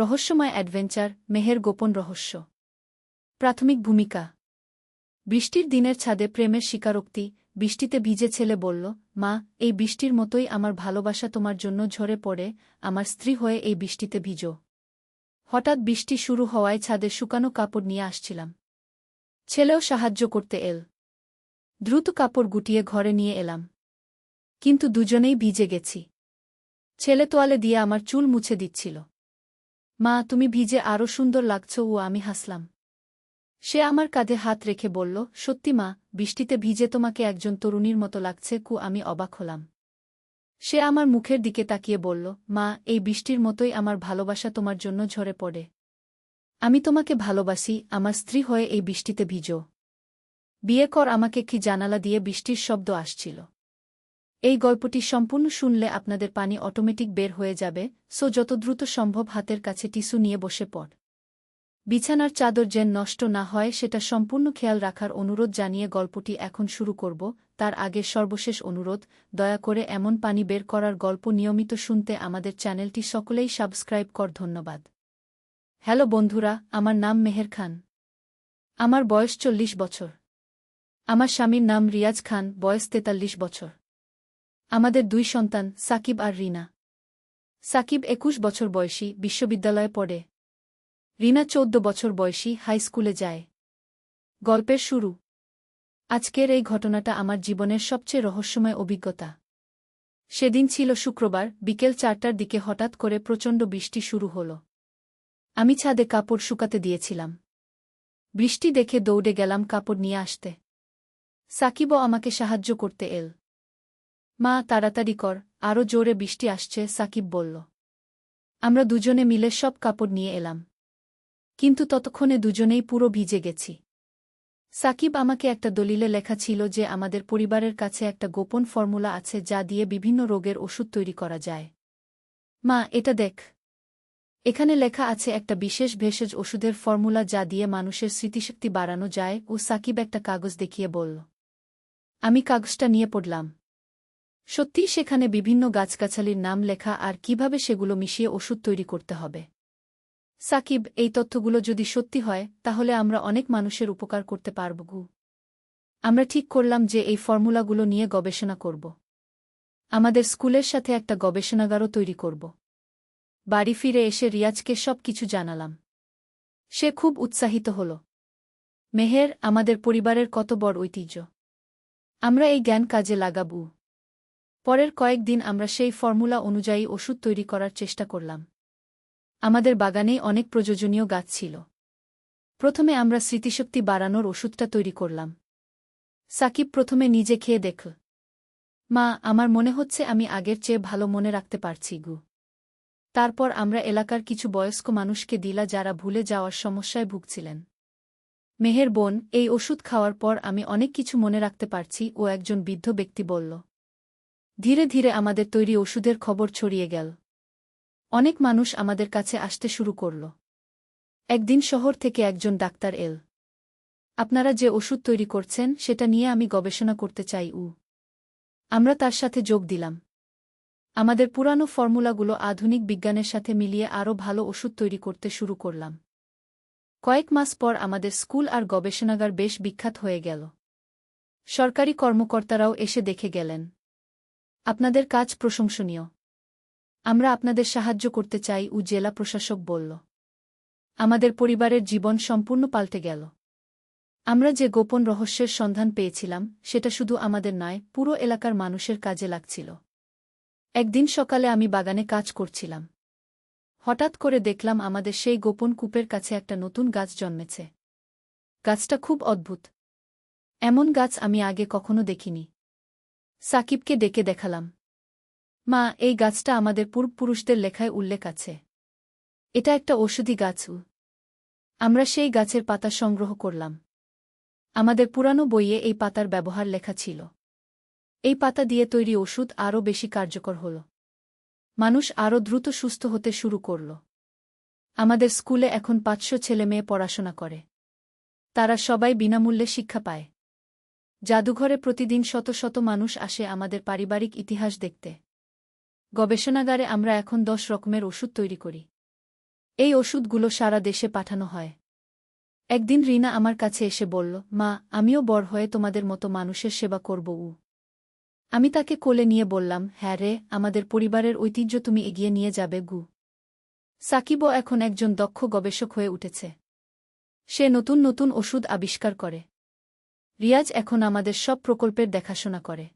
রহস্যময় অ্যাডভেঞ্চার, মেহের গোপন রহস্য। প্রাথমিক ভূমিকা। বৃষ্টির দিনের ছাদে প্রেমের স্বীকারোক্তি। বৃষ্টিতে ভিজে ছেলে বলল, মা, এই বৃষ্টির মতোই আমার ভালোবাসা তোমার জন্য ঝরে পড়ে, আমার স্ত্রী হয়ে এই বৃষ্টিতে ভিজো। হঠাৎ বৃষ্টি শুরু হওয়ায় ছাদে শুকানো কাপড় নিয়ে আসছিলাম। ছেলেও সাহায্য করতে এল। দ্রুত কাপড় গুটিয়ে ঘরে নিয়ে এলাম। কিন্তু দুজনেই ভিজে গেছি। ছেলে তোয়ালে দিয়ে আমার চুল মুছে দিচ্ছিল। মা, তুমি ভিজে আরও সুন্দর লাগছ। ও আমি হাসলাম। সে আমার কাঁধে হাত রেখে বলল, সত্যি মা, বৃষ্টিতে ভিজে তোমাকে একজন তরুণীর মতো লাগছে। আমি অবাক হলাম। সে আমার মুখের দিকে তাকিয়ে বলল, মা, এই বৃষ্টির মতোই আমার ভালোবাসা তোমার জন্য ঝরে পড়ে। আমি তোমাকে ভালোবাসি, আমার স্ত্রী হয়ে এই বৃষ্টিতে ভিজো। বিয়ে কর আমাকে। কি জানালা দিয়ে বৃষ্টির শব্দ আসছিল। এই গল্পটি সম্পূর্ণ শুনলে আপনাদের পানি অটোমেটিক বের হয়ে যাবে, সো যত দ্রুত সম্ভব হাতের কাছে টিস্যু নিয়ে বসে পড়। বিছানার চাদর যেন নষ্ট না হয় সেটা সম্পূর্ণ খেয়াল রাখার অনুরোধ জানিয়ে গল্পটি এখন শুরু করব। তার আগে সর্বশেষ অনুরোধ, দয়া করে এমন পানি বের করার গল্প নিয়মিত শুনতে আমাদের চ্যানেলটি সকলেই সাবস্ক্রাইব কর। ধন্যবাদ। হ্যালো বন্ধুরা, আমার নাম মেহের খান। আমার বয়স 40 বছর। আমার স্বামীর নাম রিয়াজ খান, বয়স 43 বছর। আমাদের 2 সন্তান, সাকিব আর রিনা। সাকিব 21 বছর বয়সী, বিশ্ববিদ্যালয়ে পড়ে। রিনা 14 বছর বয়সী, হাই স্কুলে যায়। গল্পের শুরু। আজকের এই ঘটনাটা আমার জীবনের সবচেয়ে রহস্যময় অভিজ্ঞতা। সেদিন ছিল শুক্রবার, বিকেল 4টার দিকে হঠাৎ করে প্রচণ্ড বৃষ্টি শুরু হল। আমি ছাদে কাপড় শুকাতে দিয়েছিলাম। বৃষ্টি দেখে দৌড়ে গেলাম কাপড় নিয়ে আসতে। সাকিবও আমাকে সাহায্য করতে এল। মা, তাড়াতাড়ি কর, আরও জোরে বৃষ্টি আসছে, সাকিব বলল। আমরা দুজনে মিলে সব কাপড় নিয়ে এলাম। কিন্তু ততক্ষণে দুজনেই পুরো ভিজে গেছি। সাকিব আমাকে একটা দলিলে লেখা ছিল যে আমাদের পরিবারের কাছে একটা গোপন ফর্মুলা আছে যা দিয়ে বিভিন্ন রোগের ওষুধ তৈরি করা যায়। মা, এটা দেখ। এখানে লেখা আছে একটা বিশেষ ভেষজ ওষুধের ফর্মুলা যা দিয়ে মানুষের স্মৃতিশক্তি বাড়ানো যায়। ও সাকিব একটা কাগজ দেখিয়ে বলল। আমি কাগজটা নিয়ে পড়লাম। সত্যিই সেখানে বিভিন্ন গাছগাছালির নাম লেখা আর কিভাবে সেগুলো মিশিয়ে ওষুধ তৈরি করতে হবে। সাকিব, এই তথ্যগুলো যদি সত্যি হয় তাহলে আমরা অনেক মানুষের উপকার করতে পারব। আমরা ঠিক করলাম যে এই ফর্মুলাগুলো নিয়ে গবেষণা করব। আমাদের স্কুলের সাথে একটা গবেষণাগারও তৈরি করব। বাড়ি ফিরে এসে রিয়াজকে সব কিছু জানালাম। সে খুব উৎসাহিত হল। মেহের, আমাদের পরিবারের কত বড় ঐতিহ্য। আমরা এই জ্ঞান কাজে লাগাবো। পরের কয়েকদিন আমরা সেই ফর্মুলা অনুযায়ী ওষুধ তৈরি করার চেষ্টা করলাম। আমাদের বাগানেই অনেক প্রয়োজনীয় গাছ ছিল। প্রথমে আমরা স্মৃতিশক্তি বাড়ানোর ওষুধটা তৈরি করলাম। সাকিব প্রথমে নিজে খেয়ে দেখল। মা, আমার মনে হচ্ছে আমি আগের চেয়ে ভালো মনে রাখতে পারছি। তারপর আমরা এলাকার কিছু বয়স্ক মানুষকে দিলা যারা ভুলে যাওয়ার সমস্যায় ভুগছিলেন। মেহের বোন, এই ওষুধ খাওয়ার পর আমি অনেক কিছু মনে রাখতে পারছি, ও একজন বৃদ্ধ ব্যক্তি বলল। ধীরে ধীরে আমাদের তৈরি ওষুধের খবর ছড়িয়ে গেল। অনেক মানুষ আমাদের কাছে আসতে শুরু করল। একদিন শহর থেকে একজন ডাক্তার এল। আপনারা যে ওষুধ তৈরি করছেন সেটা নিয়ে আমি গবেষণা করতে চাই। আমরা তার সাথে যোগ দিলাম। আমাদের পুরানো ফর্মুলাগুলো আধুনিক বিজ্ঞানের সাথে মিলিয়ে আরও ভালো ওষুধ তৈরি করতে শুরু করলাম। কয়েক মাস পর আমাদের স্কুল আর গবেষণাগার বেশ বিখ্যাত হয়ে গেল। সরকারি কর্মকর্তারাও এসে দেখে গেলেন। আপনাদের কাজ প্রশংসনীয়। আমরা আপনাদের সাহায্য করতে চাই, জেলা প্রশাসক বলল। আমাদের পরিবারের জীবন সম্পূর্ণ পাল্টে গেল। আমরা যে গোপন রহস্যের সন্ধান পেয়েছিলাম সেটা শুধু আমাদের নয়, পুরো এলাকার মানুষের কাজে লাগছিল। একদিন সকালে আমি বাগানে কাজ করছিলাম। হঠাৎ করে দেখলাম আমাদের সেই গোপন কূপের কাছে একটা নতুন গাছ জন্মেছে। গাছটা খুব অদ্ভুত। এমন গাছ আমি আগে কখনো দেখিনি। সাকিবকে ডেকে দেখালাম। মা, এই গাছটা আমাদের পূর্বপুরুষদের লেখায় উল্লেখ আছে। এটা একটা ঔষধি গাছ। আমরা সেই গাছের পাতা সংগ্রহ করলাম। আমাদের পুরানো বইয়ে এই পাতার ব্যবহার লেখা ছিল। এই পাতা দিয়ে তৈরি ওষুধ আরও বেশি কার্যকর হল। মানুষ আরও দ্রুত সুস্থ হতে শুরু করল। আমাদের স্কুলে এখন 500 ছেলেমেয়ে পড়াশোনা করে। তারা সবাই বিনামূল্যে শিক্ষা পায়। জাদুঘরে প্রতিদিন শত শত মানুষ আসে আমাদের পারিবারিক ইতিহাস দেখতে। গবেষণাগারে আমরা এখন 10 রকমের ওষুধ তৈরি করি। এই ওষুধগুলো সারা দেশে পাঠানো হয়। একদিন রিনা আমার কাছে এসে বলল, মা, আমিও বড় হয়ে তোমাদের মতো মানুষের সেবা করব। আমি তাকে কোলে নিয়ে বললাম, হ্যাঁ রে, আমাদের পরিবারের ঐতিহ্য তুমি এগিয়ে নিয়ে যাবে গু। সাকিবও এখন একজন দক্ষ গবেষক হয়ে উঠেছে। সে নতুন নতুন ওষুধ আবিষ্কার করে। রিয়াজ এখন আমাদের সব প্রকল্পের দেখাশোনা করে।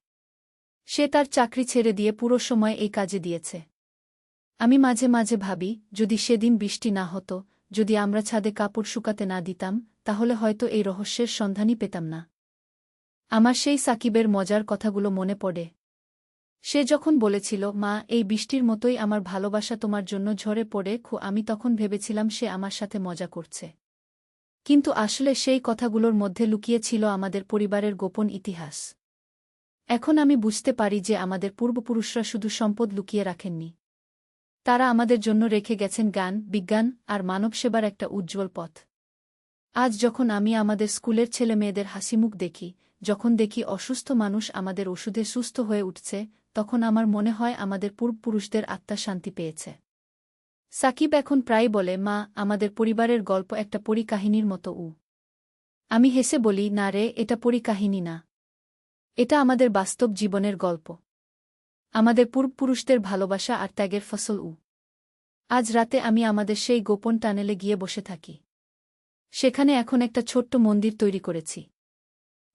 সে তার চাকরি ছেড়ে দিয়ে পুরো সময় এই কাজে দিয়েছে। আমি মাঝে মাঝে ভাবি, যদি সেদিন বৃষ্টি না হতো, যদি আমরা ছাদে কাপড় শুকাতে না দিতাম, তাহলে হয়তো এই রহস্যের সন্ধানই পেতাম না। আমার সেই সাকিবের মজার কথাগুলো মনে পড়ে। সে যখন বলেছিল, মা, এই বৃষ্টির মতোই আমার ভালোবাসা তোমার জন্য ঝরে পড়ে, আমি তখন ভেবেছিলাম সে আমার সাথে মজা করছে। কিন্তু আসলে সেই কথাগুলোর মধ্যে লুকিয়ে ছিল আমাদের পরিবারের গোপন ইতিহাস। এখন আমি বুঝতে পারি যে আমাদের পূর্বপুরুষরা শুধু সম্পদ লুকিয়ে রাখেননি। তারা আমাদের জন্য রেখে গেছেন জ্ঞান, বিজ্ঞান আর মানবসেবার একটা উজ্জ্বল পথ। আজ যখন আমি আমাদের স্কুলের ছেলেমেয়েদের হাসিমুখ দেখি, যখন দেখি অসুস্থ মানুষ আমাদের ওষুধে সুস্থ হয়ে উঠছে, তখন আমার মনে হয় আমাদের পূর্বপুরুষদের আত্মা শান্তি পেয়েছে। সাকিব এখন প্রায় বলে, মা, আমাদের পরিবারের গল্প একটা পরীকাহিনীর মতো। আমি হেসে বলি, না রে, এটা পরীকাহিনী না। এটা আমাদের বাস্তব জীবনের গল্প। আমাদের পূর্বপুরুষদের ভালোবাসা আর ত্যাগের ফসল। আজ রাতে আমি আমাদের সেই গোপন টানেলে গিয়ে বসে থাকি। সেখানে এখন একটা ছোট্ট মন্দির তৈরি করেছি।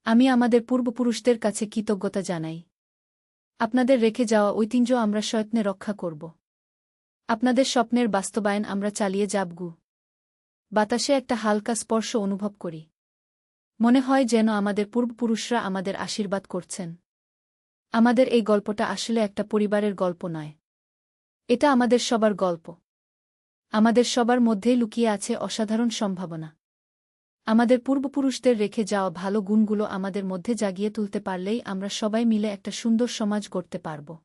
আমি আমাদের পূর্বপুরুষদের কাছে কৃতজ্ঞতা জানাই। আপনাদের রেখে যাওয়া ঐতিহ্য আমরা সযত্নে রক্ষা করব। আপনাদের স্বপ্নের বাস্তবায়ন আমরা চালিয়ে যাবগু। বাতাসে একটা হালকা স্পর্শ অনুভব করি। মনে হয় যেন আমাদের পূর্বপুরুষরা আমাদের আশীর্বাদ করছেন। আমাদের এই গল্পটা আসলে একটা পরিবারের গল্প নয়। এটা আমাদের সবার গল্প। আমাদের সবার মধ্যেই লুকিয়ে আছে অসাধারণ সম্ভাবনা। আমাদের পূর্বপুরুষদের রেখে যাওয়া ভালো গুণগুলো আমাদের মধ্যে জাগিয়ে তুলতে পারলেই আমরা সবাই মিলে একটা সুন্দর সমাজ গড়তে পারব।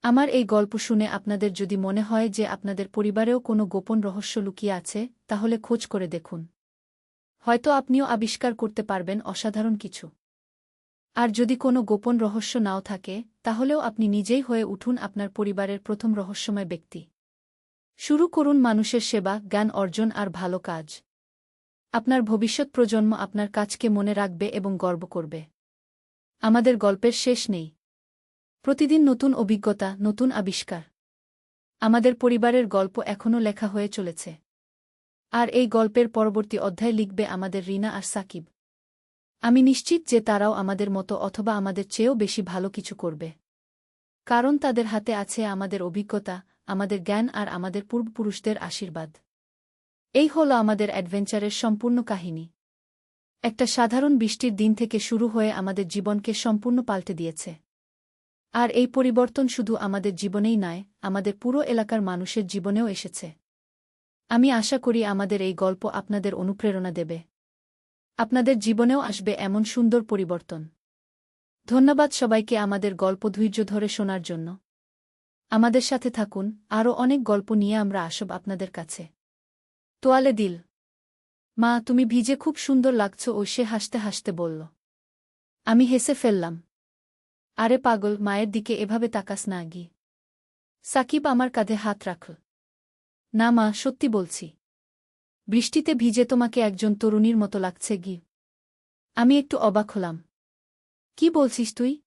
আমার এই গল্প শুনে আপনাদের যদি মনে হয় যে আপনাদের পরিবারেও কোনো গোপন রহস্য লুকিয়ে আছে, তাহলে খোঁজ করে দেখুন। হয়তো আপনিও আবিষ্কার করতে পারবেন অসাধারণ কিছু। আর যদি কোনো গোপন রহস্য নাও থাকে, তাহলেও আপনি নিজেই হয়ে উঠুন আপনার পরিবারের প্রথম রহস্যময় ব্যক্তি। শুরু করুন মানুষের সেবা, জ্ঞান অর্জন আর ভালো কাজ। আপনার ভবিষ্যৎ প্রজন্ম আপনার কাজকে মনে রাখবে এবং গর্ব করবে। আমাদের গল্পের শেষ নেই। প্রতিদিন নতুন অভিজ্ঞতা, নতুন আবিষ্কার। আমাদের পরিবারের গল্প এখনও লেখা হয়ে চলেছে। আর এই গল্পের পরবর্তী অধ্যায় লিখবে আমাদের রিনা আর সাকিব। আমি নিশ্চিত যে তারাও আমাদের মতো অথবা আমাদের চেয়েও বেশি ভালো কিছু করবে। কারণ তাদের হাতে আছে আমাদের অভিজ্ঞতা, আমাদের জ্ঞান আর আমাদের পূর্বপুরুষদের আশীর্বাদ। এই হল আমাদের অ্যাডভেঞ্চারের সম্পূর্ণ কাহিনী। একটা সাধারণ বৃষ্টির দিন থেকে শুরু হয়ে আমাদের জীবনকে সম্পূর্ণ পাল্টে দিয়েছে। আর এই পরিবর্তন শুধু আমাদের জীবনেই নয়, আমাদের পুরো এলাকার মানুষের জীবনেও এসেছে। আমি আশা করি আমাদের এই গল্প আপনাদের অনুপ্রেরণা দেবে। আপনাদের জীবনেও আসবে এমন সুন্দর পরিবর্তন। ধন্যবাদ সবাইকে আমাদের গল্প ধৈর্য ধরে শোনার জন্য। আমাদের সাথে থাকুন, আরও অনেক গল্প নিয়ে আমরা আসব আপনাদের কাছে। তোয়ালে দিল। মা, তুমি ভিজে খুব সুন্দর লাগছ, সে হাসতে হাসতে বলল। আমি হেসে ফেললাম। আরে পাগল, মায়ের দিকে এভাবে তাকাস না গি। সাকিব আমার কাঁধে হাত রাখল। না মা, সত্যি বলছি। বৃষ্টিতে ভিজে তোমাকে একজন তরুণীর মতো লাগছে গি। আমি একটু অবাক হলাম। কি বলছিস তুই?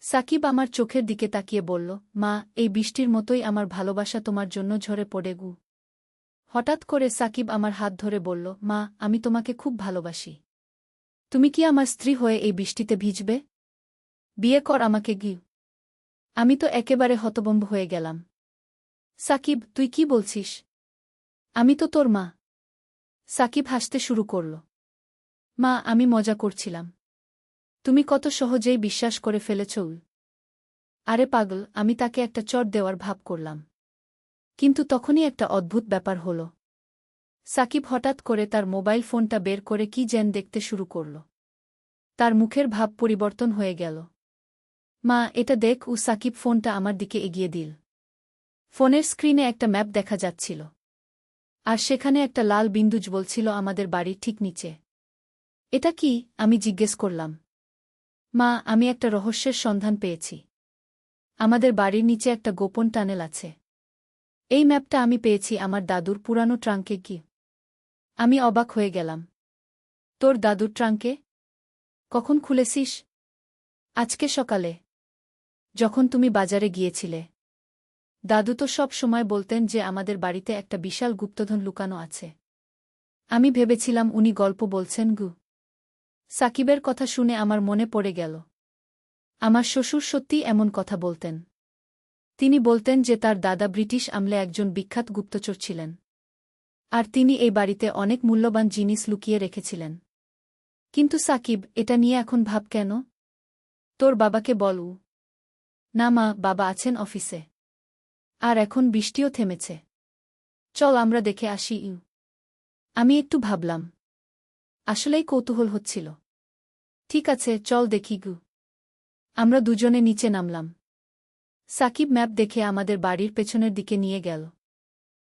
সাকিব আমার চোখের দিকে তাকিয়ে বলল, মা, এই বৃষ্টির মতোই আমার ভালোবাসা তোমার জন্য ঝরে পড়ে গু। হঠাৎ করে সাকিব আমার হাত ধরে বলল, মা, আমি তোমাকে খুব ভালোবাসি। তুমি কি আমার স্ত্রী হয়ে এই বৃষ্টিতে ভিজবে? বিয়ে কর আমাকে গি। আমি তো একেবারে হতভম্ব হয়ে গেলাম। সাকিব, তুই কি বলছিস? আমি তো তোর মা। সাকিব হাসতে শুরু করল। মা, আমি মজা করছিলাম। তুমি কত সহজেই বিশ্বাস করে ফেলেছ। আরে পাগল, আমি তাকে একটা চট দেওয়ার ভাব করলাম। কিন্তু তখনই একটা অদ্ভুত ব্যাপার হল। সাকিব হঠাৎ করে তার মোবাইল ফোনটা বের করে কি যেন দেখতে শুরু করল। তার মুখের ভাব পরিবর্তন হয়ে গেল। মা, এটা দেখ। সাকিব ফোনটা আমার দিকে এগিয়ে দিল। ফোনের স্ক্রিনে একটা ম্যাপ দেখা যাচ্ছিল। আর সেখানে একটা লাল বিন্দু জ্বলছিল আমাদের বাড়ির ঠিক নিচে। এটা কি? আমি জিজ্ঞেস করলাম। মা, আমি একটা রহস্যের সন্ধান পেয়েছি। আমাদের বাড়ির নিচে একটা গোপন টানেল আছে। এই ম্যাপটা আমি পেয়েছি আমার দাদুর পুরানো ট্রাঙ্কে গিয়ে। আমি অবাক হয়ে গেলাম। তোর দাদুর ট্রাঙ্কে? কখন খুলেছিস? আজকে সকালে, যখন তুমি বাজারে গিয়েছিলে। দাদু তো সব সময় বলতেন যে আমাদের বাড়িতে একটা বিশাল গুপ্তধন লুকানো আছে। আমি ভেবেছিলাম উনি গল্প বলছেন গু। সাকিবের কথা শুনে আমার মনে পড়ে গেল। আমার শ্বশুর সত্যিই এমন কথা বলতেন। তিনি বলতেন যে তার দাদা ব্রিটিশ আমলে একজন বিখ্যাত গুপ্তচর ছিলেন। আর তিনি এই বাড়িতে অনেক মূল্যবান জিনিস লুকিয়ে রেখেছিলেন। কিন্তু সাকিব, এটা নিয়ে এখন ভাব কেন? তোর বাবাকে বল। না মা, বাবা আছেন অফিসে। আর এখন বৃষ্টিও থেমেছে। চল আমরা দেখে আসি। আমি একটু ভাবলাম। আসলেই কৌতূহল হচ্ছিল। ঠিক আছে, চল দেখি গু। আমরা দুজনে নিচে নামলাম। সাকিব ম্যাপ দেখে আমাদের বাড়ির পেছনের দিকে নিয়ে গেল।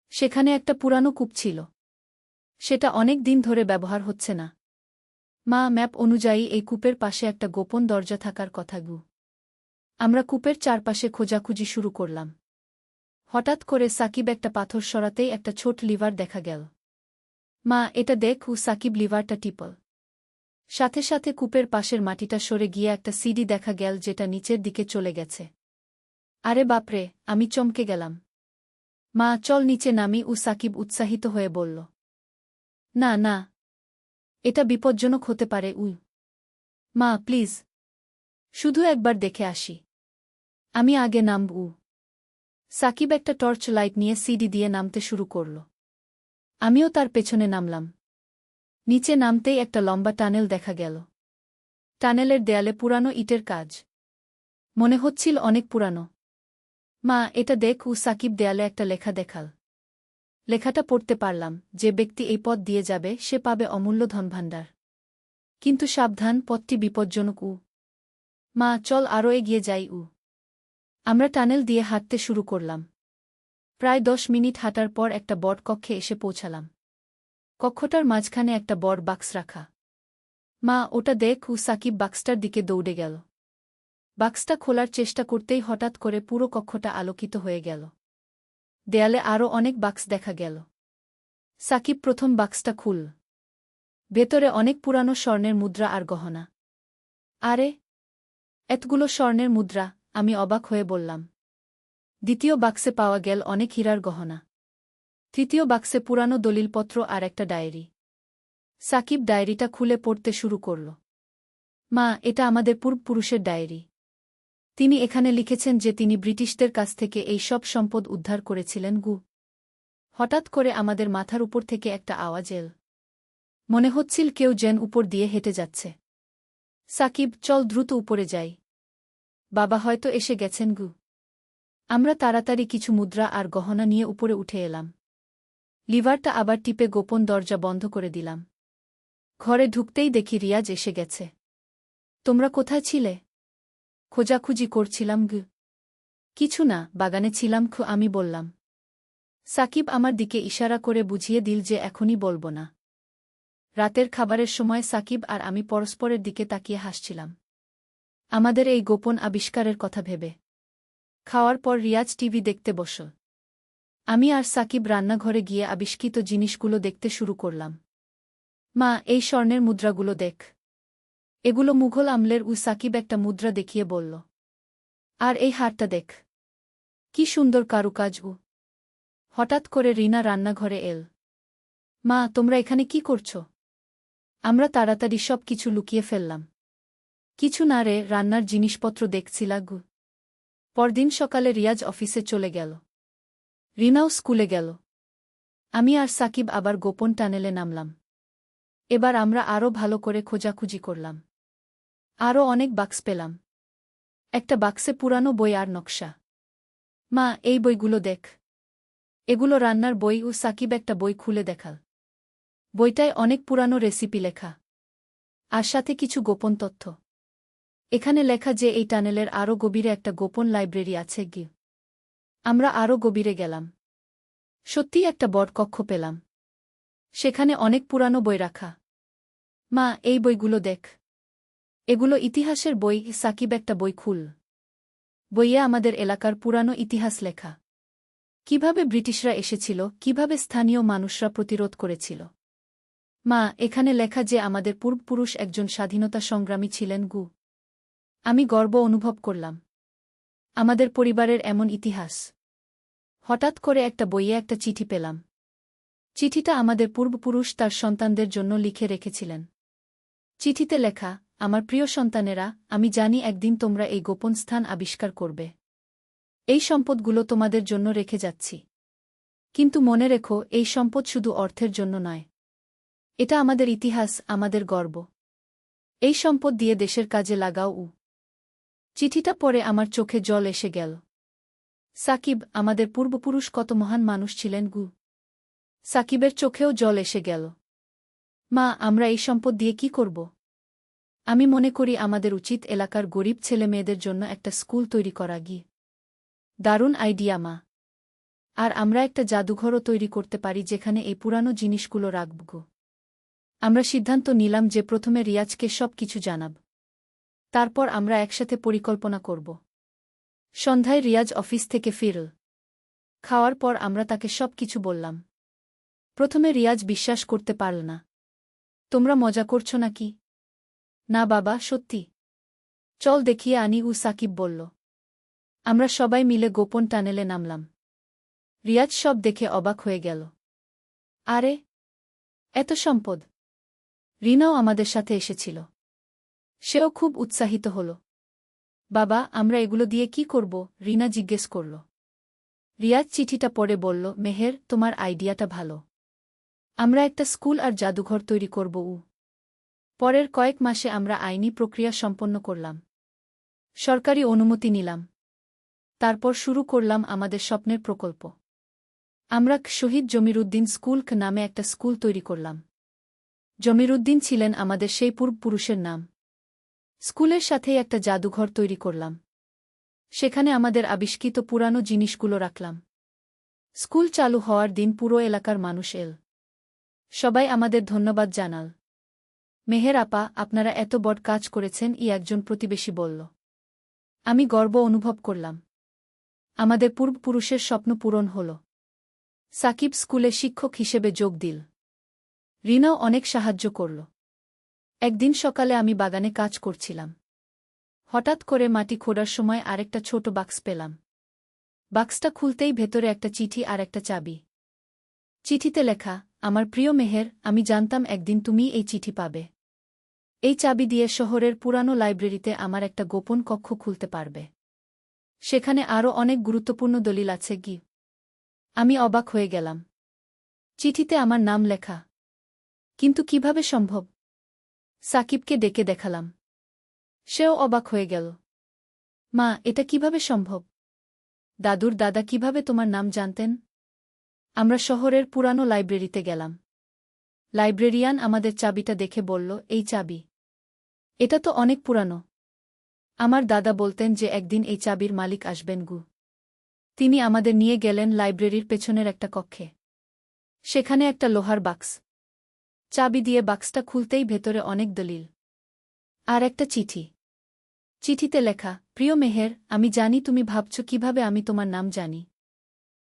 সেখানে একটা পুরানো কূপ ছিল। সেটা অনেক দিন ধরে ব্যবহার হচ্ছে না। মা, ম্যাপ অনুযায়ী এই কূপের পাশে একটা গোপন দরজা থাকার কথা গু। আমরা কূপের চারপাশে খোঁজাখুঁজি শুরু করলাম। হঠাৎ করে সাকিব একটা পাথর সরাতেই একটা ছোট লিভার দেখা গেল। মা, এটা দেখ। সাকিব লিভারটা টিপল। সাথে সাথে কূপের পাশের মাটিটা সরে গিয়ে একটা সিডি দেখা গেল, যেটা নিচের দিকে চলে গেছে। আরে বাপরে, আমি চমকে গেলাম। মা, চল নিচে নামি। সাকিব উৎসাহিত হয়ে বলল। না না, এটা বিপজ্জনক হতে পারে। মা প্লিজ, শুধু একবার দেখে আসি। আমি আগে নামব। সাকিব একটা টর্চ লাইট নিয়ে সিডি দিয়ে নামতে শুরু করল। আমিও তার পেছনে নামলাম। নিচে নামতেই একটা লম্বা টানেল দেখা গেল। টানেলের দেয়ালে পুরানো ইটের কাজ। মনে হচ্ছিল অনেক পুরানো। মা, এটা দেখ। সাকিব দেয়ালে একটা লেখা দেখাল। লেখাটা পড়তে পারলাম, যে ব্যক্তি এই পথ দিয়ে যাবে সে পাবে অমূল্য ধনভাণ্ডার। কিন্তু সাবধান, পথটি বিপজ্জনক। মা, চল আরও এগিয়ে যাই। আমরা টানেল দিয়ে হাঁটতে শুরু করলাম। প্রায় 10 মিনিট হাঁটার পর একটা বড় কক্ষে এসে পৌঁছালাম। কক্ষটার মাঝখানে একটা বড় বাক্স রাখা। মা, ওটা দেখ। সাকিব বাক্সটার দিকে দৌড়ে গেল। বাক্সটা খোলার চেষ্টা করতেই হঠাৎ করে পুরো কক্ষটা আলোকিত হয়ে গেল। দেয়ালে আরও অনেক বাক্স দেখা গেল। সাকিব প্রথম বাক্সটা খুল। ভেতরে অনেক পুরানো স্বর্ণের মুদ্রা আর গহনা। আরে, এতগুলো স্বর্ণের মুদ্রা! আমি অবাক হয়ে বললাম। দ্বিতীয় বাক্সে পাওয়া গেল অনেক হীরার গহনা। তৃতীয় বাক্সে পুরানো দলিলপত্র আর একটা ডায়েরি। সাকিব ডায়েরিটা খুলে পড়তে শুরু করল। মা, এটা আমাদের পূর্বপুরুষের ডায়েরি। তিনি এখানে লিখেছেন যে তিনি ব্রিটিশদের কাছ থেকে এই সব সম্পদ উদ্ধার করেছিলেন গু। হঠাৎ করে আমাদের মাথার উপর থেকে একটা আওয়াজ এল। মনে হচ্ছিল কেউ যেন উপর দিয়ে হেঁটে যাচ্ছে। সাকিব, চল দ্রুত উপরে যাই। বাবা হয়তো এসে গেছেন গু। আমরা তাড়াতাড়ি কিছু মুদ্রা আর গহনা নিয়ে উপরে উঠে এলাম। লিভারটা আবার টিপে গোপন দরজা বন্ধ করে দিলাম। ঘরে ঢুকতেই দেখি রিয়াজ এসে গেছে। তোমরা কোথায় ছিলে? খোঁজাখুঁজি করছিলাম গু। কিছু না, বাগানে ছিলাম। আমি বললাম। সাকিব আমার দিকে ইশারা করে বুঝিয়ে দিল যে এখনই বলবো না। রাতের খাবারের সময় সাকিব আর আমি পরস্পরের দিকে তাকিয়ে হাসছিলাম, আমাদের এই গোপন আবিষ্কারের কথা ভেবে। খাওয়ার পর রিয়াজ টিভি দেখতে বসল। আমি আর সাকিব রান্নাঘরে গিয়ে আবিষ্কৃত জিনিসগুলো দেখতে শুরু করলাম। মা, এই স্বর্ণের মুদ্রাগুলো দেখ। এগুলো মুঘল আমলের। সাকিব একটা মুদ্রা দেখিয়ে বলল। আর এই হারটা দেখ, কি সুন্দর কারুকাজ। হঠাৎ করে রিনা রান্নাঘরে এল। মা, তোমরা এখানে কি করছো? আমরা তাড়াতাড়ি সব কিছু লুকিয়ে ফেললাম। কিছু না রে, রান্নার জিনিসপত্র দেখছিলা গু। পরদিন সকালে রিয়াজ অফিসে চলে গেল। রিনাও স্কুলে গেল। আমি আর সাকিব আবার গোপন টানেলে নামলাম। এবার আমরা আরও ভালো করে খোঁজাখুঁজি করলাম। আরও অনেক বাক্স পেলাম। একটা বাক্সে পুরানো বই আর নকশা। মা, এই বইগুলো দেখ। এগুলো রান্নার বই। সাকিব একটা বই খুলে দেখাল। বইটায় অনেক পুরানো রেসিপি লেখা, আর সাথে কিছু গোপন তথ্য। এখানে লেখা যে এই টানেলের আরও গভীরে একটা গোপন লাইব্রেরি আছে গি। আমরা আরও গভীরে গেলাম। সত্যিই একটা বড় কক্ষ পেলাম। সেখানে অনেক পুরানো বই রাখা। মা, এই বইগুলো দেখ। এগুলো ইতিহাসের বই। সাকিব একটা বই খুল। বইয়ে আমাদের এলাকার পুরানো ইতিহাস লেখা। কিভাবে ব্রিটিশরা এসেছিল, কিভাবে স্থানীয় মানুষরা প্রতিরোধ করেছিল। মা, এখানে লেখা যে আমাদের পূর্বপুরুষ একজন স্বাধীনতা সংগ্রামী ছিলেন গু। আমি গর্ব অনুভব করলাম। আমাদের পরিবারের এমন ইতিহাস। হঠাৎ করে একটা বইয়ে একটা চিঠি পেলাম। চিঠিটা আমাদের পূর্বপুরুষ তার সন্তানদের জন্য লিখে রেখেছিলেন। চিঠিতে লেখা, আমার প্রিয় সন্তানেরা, আমি জানি একদিন তোমরা এই গোপন স্থান আবিষ্কার করবে। এই সম্পদগুলো তোমাদের জন্য রেখে যাচ্ছি। কিন্তু মনে রেখো, এই সম্পদ শুধু অর্থের জন্য নয়। এটা আমাদের ইতিহাস, আমাদের গর্ব। এই সম্পদ দিয়ে দেশের কাজে লাগাও। চিঠিটা পড়ে আমার চোখে জল এসে গেল। সাকিব, আমাদের পূর্বপুরুষ কত মহান মানুষ ছিলেন গু। সাকিবের চোখেও জল এসে গেল। মা, আমরা এই সম্পদ দিয়ে কি করব? আমি মনে করি আমাদের উচিত এলাকার গরিব ছেলেমেয়েদের জন্য একটা স্কুল তৈরি করা। দারুণ আইডিয়া মা। আর আমরা একটা জাদুঘরও তৈরি করতে পারি যেখানে এই পুরানো জিনিসগুলো রাখব। আমরা সিদ্ধান্ত নিলাম যে প্রথমে রিয়াজকে সব কিছু জানাব। তারপর আমরা একসাথে পরিকল্পনা করব। সন্ধ্যায় রিয়াজ অফিস থেকে ফিরল। খাওয়ার পর আমরা তাকে সব কিছু বললাম। প্রথমে রিয়াজ বিশ্বাস করতে পারল না। তোমরা মজা করছো নাকি? না বাবা, সত্যি। চল দেখিয়ে আনি, সাকিব বলল। আমরা সবাই মিলে গোপন টানেলে নামলাম। রিয়াজ সব দেখে অবাক হয়ে গেল। আরে, এত সম্পদ! রিনাও আমাদের সাথে এসেছিল। সেও খুব উৎসাহিত হল। বাবা, আমরা এগুলো দিয়ে কি করব? রিনা জিজ্ঞেস করল। রিয়াজ চিঠিটা পড়ে বলল, মেহের, তোমার আইডিয়াটা ভালো। আমরা একটা স্কুল আর জাদুঘর তৈরি করব। পরের কয়েক মাসে আমরা আইনি প্রক্রিয়া সম্পন্ন করলাম। সরকারি অনুমতি নিলাম। তারপর শুরু করলাম আমাদের স্বপ্নের প্রকল্প। আমরা শহীদ জমিরুদ্দিন স্কুল নামে একটা স্কুল তৈরি করলাম। জমিরুদ্দিন ছিলেন আমাদের সেই পূর্বপুরুষের নাম। স্কুলের সাথেই একটা জাদুঘর তৈরি করলাম। সেখানে আমাদের আবিষ্কৃত পুরানো জিনিসগুলো রাখলাম। স্কুল চালু হওয়ার দিন পুরো এলাকার মানুষ এল। সবাই আমাদের ধন্যবাদ জানাল। মেহের আপা, আপনারা এত বড় কাজ করেছেন, একজন প্রতিবেশী বলল। আমি গর্ব অনুভব করলাম। আমাদের পূর্বপুরুষের স্বপ্ন পূরণ হল। সাকিব স্কুলে শিক্ষক হিসেবে যোগ দিল। রিনাও অনেক সাহায্য করল। একদিন সকালে আমি বাগানে কাজ করছিলাম। হঠাৎ করে মাটি খোঁড়ার সময় আরেকটা ছোট বাক্স পেলাম। বাক্সটা খুলতেই ভেতরে একটা চিঠি আর একটা চাবি। চিঠিতে লেখা, আমার প্রিয় মেহের, আমি জানতাম একদিন তুমি এই চিঠি পাবে। এই চাবি দিয়ে শহরের পুরানো লাইব্রেরিতে আমার একটা গোপন কক্ষ খুলতে পারবে। সেখানে আরও অনেক গুরুত্বপূর্ণ দলিল আছে। আমি অবাক হয়ে গেলাম। চিঠিতে আমার নাম লেখা। কিন্তু কিভাবে সম্ভব? সাকিবকে ডেকে দেখালাম। সেও অবাক হয়ে গেল। মা, এটা কিভাবে সম্ভব? দাদুর দাদা কিভাবে তোমার নাম জানতেন? আমরা শহরের পুরানো লাইব্রেরিতে গেলাম। লাইব্রেরিয়ান আমাদের চাবিটা দেখে বলল, এই চাবি? এটা তো অনেক পুরানো। আমার দাদা বলতেন যে একদিন এই চাবির মালিক আসবেন। তিনি আমাদের নিয়ে গেলেন লাইব্রেরির পেছনের একটা কক্ষে। সেখানে একটা লোহার বাক্স। চাবি দিয়ে বাক্সটা খুলতেই ভেতরে অনেক দলিল। আর একটা চিঠি। চিঠিতে লেখা, প্রিয় মেহের, আমি জানি তুমি ভাবছ কিভাবে আমি তোমার নাম জানি।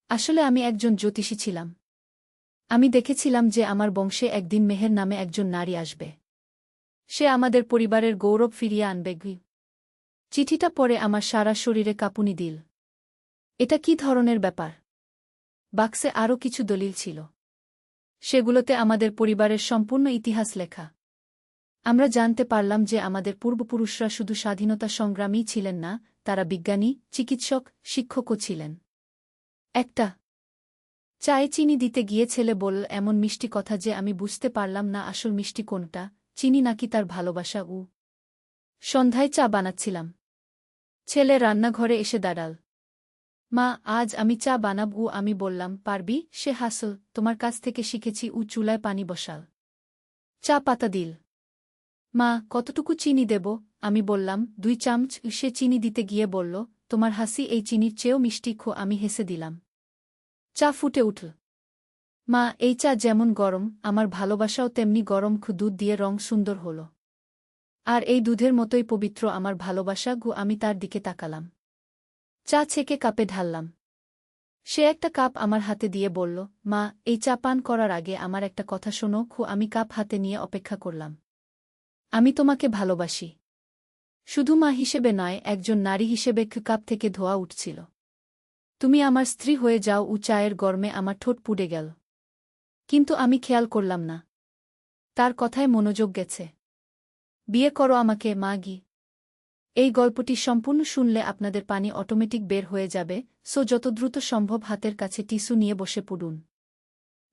আসলে আমি একজন জ্যোতিষী ছিলাম। আমি দেখেছিলাম যে আমার বংশে একদিন মেহের নামে একজন নারী আসবে। সে আমাদের পরিবারের গৌরব ফিরিয়ে আনবে। চিঠিটা পড়ে আমার সারা শরীরে কাঁপুনি দিল। এটা কি ধরনের ব্যাপার? বাক্সে আরও কিছু দলিল ছিল। সেগুলোতে আমাদের পরিবারের সম্পূর্ণ ইতিহাস লেখা। আমরা জানতে পারলাম যে আমাদের পূর্বপুরুষরা শুধু স্বাধীনতা সংগ্রামী ছিলেন না, তারা বিজ্ঞানী, চিকিৎসক, শিক্ষকও ছিলেন। একটা চায়ে চিনি দিতে গিয়ে ছেলে বলল এমন মিষ্টি কথা যে আমি বুঝতে পারলাম না আসল মিষ্টি কোনটা, চিনি নাকি তার ভালোবাসা। সন্ধ্যায় চা বানাচ্ছিলাম। ছেলে রান্নাঘরে এসে দাঁড়াল। মা, আজ আমি চা বানাব। আমি বললাম, পারবি? সে হাসল, তোমার কাছ থেকে শিখেছি। চুলায় পানি বসাল। চা পাতা দিল। মা, কতটুকু চিনি দেব? আমি বললাম, 2 চামচ। সে চিনি দিতে গিয়ে বলল, তোমার হাসি এই চিনির চেয়েও মিষ্টি। আমি হেসে দিলাম। চা ফুটে উঠল। মা, এই চা যেমন গরম, আমার ভালোবাসাও তেমনি গরম। দুধ দিয়ে রং সুন্দর হল। আর এই দুধের মতোই পবিত্র আমার ভালোবাসা। আমি তার দিকে তাকালাম। চা ছেঁকে কাপে ঢাললাম। সে একটা কাপ আমার হাতে দিয়ে বলল, মা, এই চা পান করার আগে আমার একটা কথা শোনো। আমি কাপ হাতে নিয়ে অপেক্ষা করলাম। আমি তোমাকে ভালোবাসি। শুধু মা হিসেবে নয়, একজন নারী হিসেবে। কাপ থেকে ধোয়া উঠছিল। তুমি আমার স্ত্রী হয়ে যাও। চায়ের গরমে আমার ঠোঁট পুড়ে গেল। কিন্তু আমি খেয়াল করলাম না। তার কথায় মনোযোগ গেছে। বিয়ে করো আমাকে, মাগি। এই গল্পটি সম্পূর্ণ শুনলে আপনাদের পানি অটোমেটিক বের হয়ে যাবে, যত দ্রুত সম্ভব হাতের কাছে টিস্যু নিয়ে বসে পড়ুন।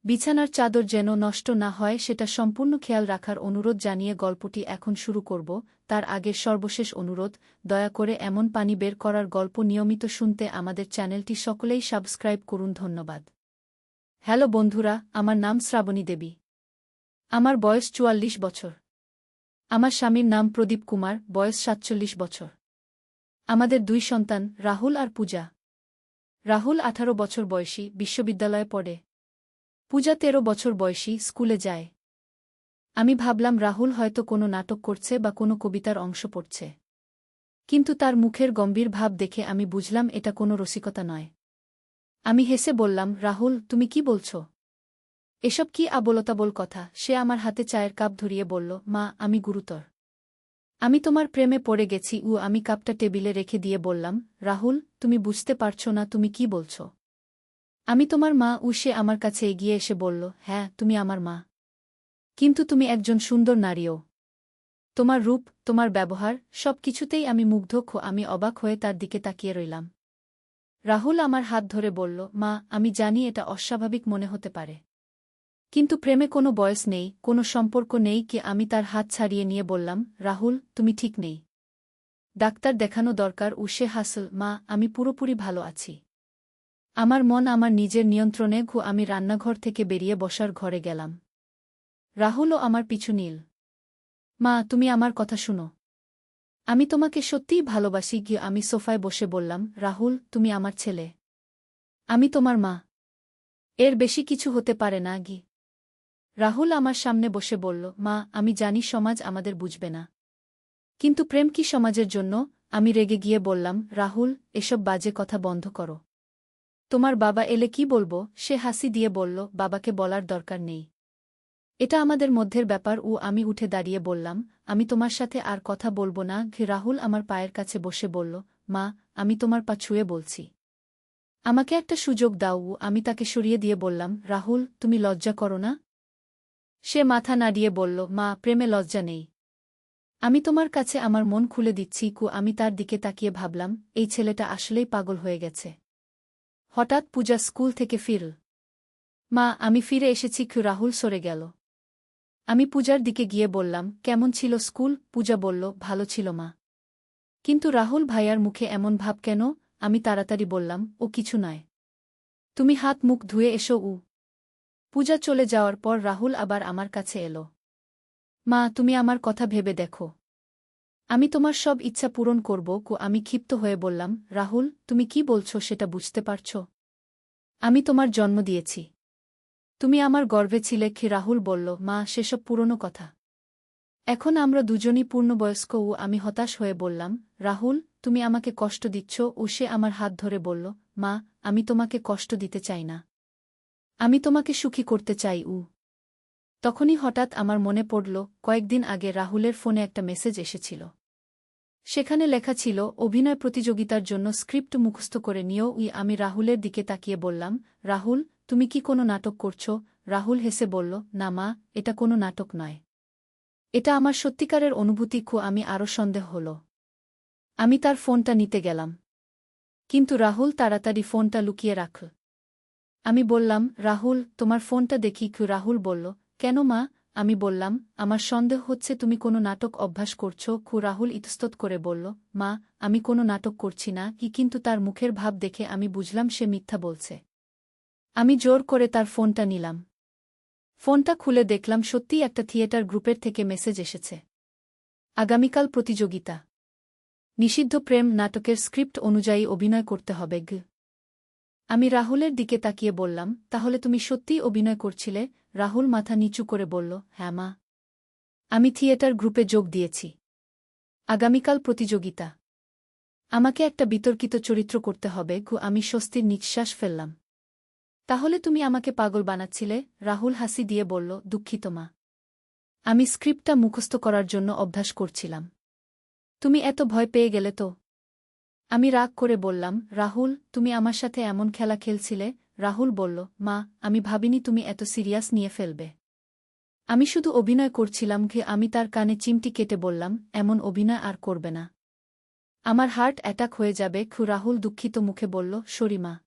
বিছানার চাদর যেন নষ্ট না হয় সেটা সম্পূর্ণ খেয়াল রাখার অনুরোধ জানিয়ে গল্পটি এখন শুরু করব। তার আগে সর্বশেষ অনুরোধ, দয়া করে এমন পানি বের করার গল্প নিয়মিত শুনতে আমাদের চ্যানেলটি সকলেই সাবস্ক্রাইব করুন। ধন্যবাদ। হ্যালো বন্ধুরা, আমার নাম শ্রাবণী দেবী। আমার বয়স ৪৪ বছর। আমার স্বামীর নাম প্রদীপ কুমার, বয়স ৪৭ বছর। আমাদের ২ সন্তান, রাহুল আর পূজা। রাহুল ১৮ বছর বয়সী, বিশ্ববিদ্যালয়ে পড়ে। পূজা ১৩ বছর বয়সী, স্কুলে যায়। আমি ভাবলাম রাহুল হয়তো কোনো নাটক করছে বা কোনো কবিতার অংশ পড়ছে। কিন্তু তার মুখের গম্ভীর ভাব দেখে আমি বুঝলাম এটা কোনো রসিকতা নয়। আমি হেসে বললাম, রাহুল, তুমি কি বলছ? এসব কি আবোলতাবোল কথা? সে আমার হাতে চায়ের কাপ ধরিয়ে বলল, মা, আমি গুরুতর। আমি তোমার প্রেমে পড়ে গেছি। আমি কাপটা টেবিলে রেখে দিয়ে বললাম, রাহুল, তুমি বুঝতে পারছ না তুমি কি বলছ? আমি তোমার মা। সে আমার কাছে এগিয়ে এসে বলল, হ্যাঁ, তুমি আমার মা। কিন্তু তুমি একজন সুন্দর নারীও। তোমার রূপ, তোমার ব্যবহার, সব কিছুতেই আমি মুগ্ধ। আমি অবাক হয়ে তার দিকে তাকিয়ে রইলাম। রাহুল আমার হাত ধরে বলল, মা, আমি জানি এটা অস্বাভাবিক মনে হতে পারে। কিন্তু প্রেমে কোনো বয়স নেই, কোনো সম্পর্ক নেই। আমি তার হাত ছাড়িয়ে নিয়ে বললাম, রাহুল, তুমি ঠিক নেই। ডাক্তার দেখানো দরকার। সে হাসল, মা, আমি পুরোপুরি ভালো আছি। আমার মন আমার নিজের নিয়ন্ত্রণে। আমি রান্নাঘর থেকে বেরিয়ে বসার ঘরে গেলাম। রাহুলও আমার পিছু নিল। মা, তুমি আমার কথা শুনো। আমি তোমাকে সত্যিই ভালোবাসি। আমি সোফায় বসে বললাম, রাহুল, তুমি আমার ছেলে। আমি তোমার মা। এর বেশি কিছু হতে পারে না। রাহুল আমার সামনে বসে বলল, মা, আমি জানি সমাজ আমাদের বুঝবে না। কিন্তু প্রেম কি সমাজের জন্য? আমি রেগে গিয়ে বললাম, রাহুল, এসব বাজে কথা বন্ধ করো। তোমার বাবা এলে কি বলবো? সে হাসি দিয়ে বলল, বাবাকে বলার দরকার নেই। এটা আমাদের মধ্যের ব্যাপার। আমি উঠে দাঁড়িয়ে বললাম, আমি তোমার সাথে আর কথা বলবো না। রাহুল আমার পায়ের কাছে বসে বলল, মা, আমি তোমার পা ছুঁয়ে বলছি, আমাকে একটা সুযোগ দাও। আমি তাকে সরিয়ে দিয়ে বললাম, রাহুল, তুমি লজ্জা করো না? সে মাথা নাড়িয়ে বলল, মা, প্রেমে লজ্জা নেই। আমি তোমার কাছে আমার মন খুলে দিচ্ছি। আমি তার দিকে তাকিয়ে ভাবলাম, এই ছেলেটা আসলেই পাগল হয়ে গেছে। হঠাৎ পূজা স্কুল থেকে ফিরল। মা, আমি ফিরে এসেছি। রাহুল সরে গেল। আমি পূজার দিকে গিয়ে বললাম, কেমন ছিল স্কুল? পূজা বলল, ভালো ছিল মা। কিন্তু রাহুল ভাইয়ার মুখে এমন ভাব কেন? আমি তাড়াতাড়ি বললাম, ও কিছু নয়। তুমি হাত মুখ ধুয়ে এসো। পূজা চলে যাওয়ার পর রাহুল আবার আমার কাছে এলো। মা, তুমি আমার কথা ভেবে দেখো। আমি তোমার সব ইচ্ছা পূরণ করব। আমি ক্ষিপ্ত হয়ে বললাম, রাহুল, তুমি কি বলছো সেটা বুঝতে পারছ? আমি তোমার জন্ম দিয়েছি। তুমি আমার গর্ভে ছিলে। রাহুল বলল, মা, সেসব পুরনো কথা। এখন আমরা দুজনই পূর্ণবয়স্ক। আমি হতাশ হয়ে বললাম, রাহুল, তুমি আমাকে কষ্ট দিচ্ছ। সে আমার হাত ধরে বলল, মা, আমি তোমাকে কষ্ট দিতে চাই না। আমি তোমাকে সুখী করতে চাই। তখনই হঠাৎ আমার মনে পড়ল, কয়েকদিন আগে রাহুলের ফোনে একটা মেসেজ এসেছিল। সেখানে লেখা ছিল, অভিনয় প্রতিযোগিতার জন্য স্ক্রিপ্ট মুখস্থ করে নিও। আমি রাহুলের দিকে তাকিয়ে বললাম, রাহুল, তুমি কি কোনো নাটক করছো? রাহুল হেসে বলল, না মা, এটা কোনো নাটক নয়। এটা আমার সত্যিকারের অনুভূতি। আমি আরও সন্দেহ হল। আমি তার ফোনটা নিতে গেলাম। কিন্তু রাহুল তাড়াতাড়ি ফোনটা লুকিয়ে রাখল। আমি বললাম, রাহুল, তোমার ফোনটা দেখি। রাহুল বলল, কেন মা? আমি বললাম, আমার সন্দেহ হচ্ছে তুমি কোনো নাটক অভ্যাস করছো। রাহুল ইতস্তত করে বলল, মা, আমি কোনো নাটক করছি না। কিন্তু তার মুখের ভাব দেখে আমি বুঝলাম সে মিথ্যা বলছে। আমি জোর করে তার ফোনটা নিলাম। ফোনটা খুলে দেখলাম সত্যিই একটা থিয়েটার গ্রুপের থেকে মেসেজ এসেছে। আগামীকাল প্রতিযোগিতা। নিষিদ্ধ প্রেম নাটকের স্ক্রিপ্ট অনুযায়ী অভিনয় করতে হবে। আমি রাহুলের দিকে তাকিয়ে বললাম, তাহলে তুমি সত্যিই অভিনয় করছিলে? রাহুল মাথা নিচু করে বলল, হ্যাঁ মা। আমি থিয়েটার গ্রুপে যোগ দিয়েছি। আগামীকাল প্রতিযোগিতা। আমাকে একটা বিতর্কিত চরিত্র করতে হবে। আমি স্বস্তির নিঃশ্বাস ফেললাম। তাহলে তুমি আমাকে পাগল বানাচ্ছিলে? রাহুল হাসি দিয়ে বলল, দুঃখিত মা। আমি স্ক্রিপ্টটা মুখস্থ করার জন্য অভ্যাস করছিলাম। তুমি এত ভয় পেয়ে গেলে তো? আমি রাগ করে বললাম, রাহুল, তুমি আমার সাথে এমন খেলা খেলছিলে? রাহুল বলল, মা, আমি ভাবিনি তুমি এত সিরিয়াস নিয়ে ফেলবে। আমি শুধু অভিনয় করছিলাম। আমি তার কানে চিমটি কেটে বললাম, এমন অভিনয় আর করবে না। আমার হার্ট অ্যাটাক হয়ে যাবে। রাহুল দুঃখিত মুখে বলল, সরি মা।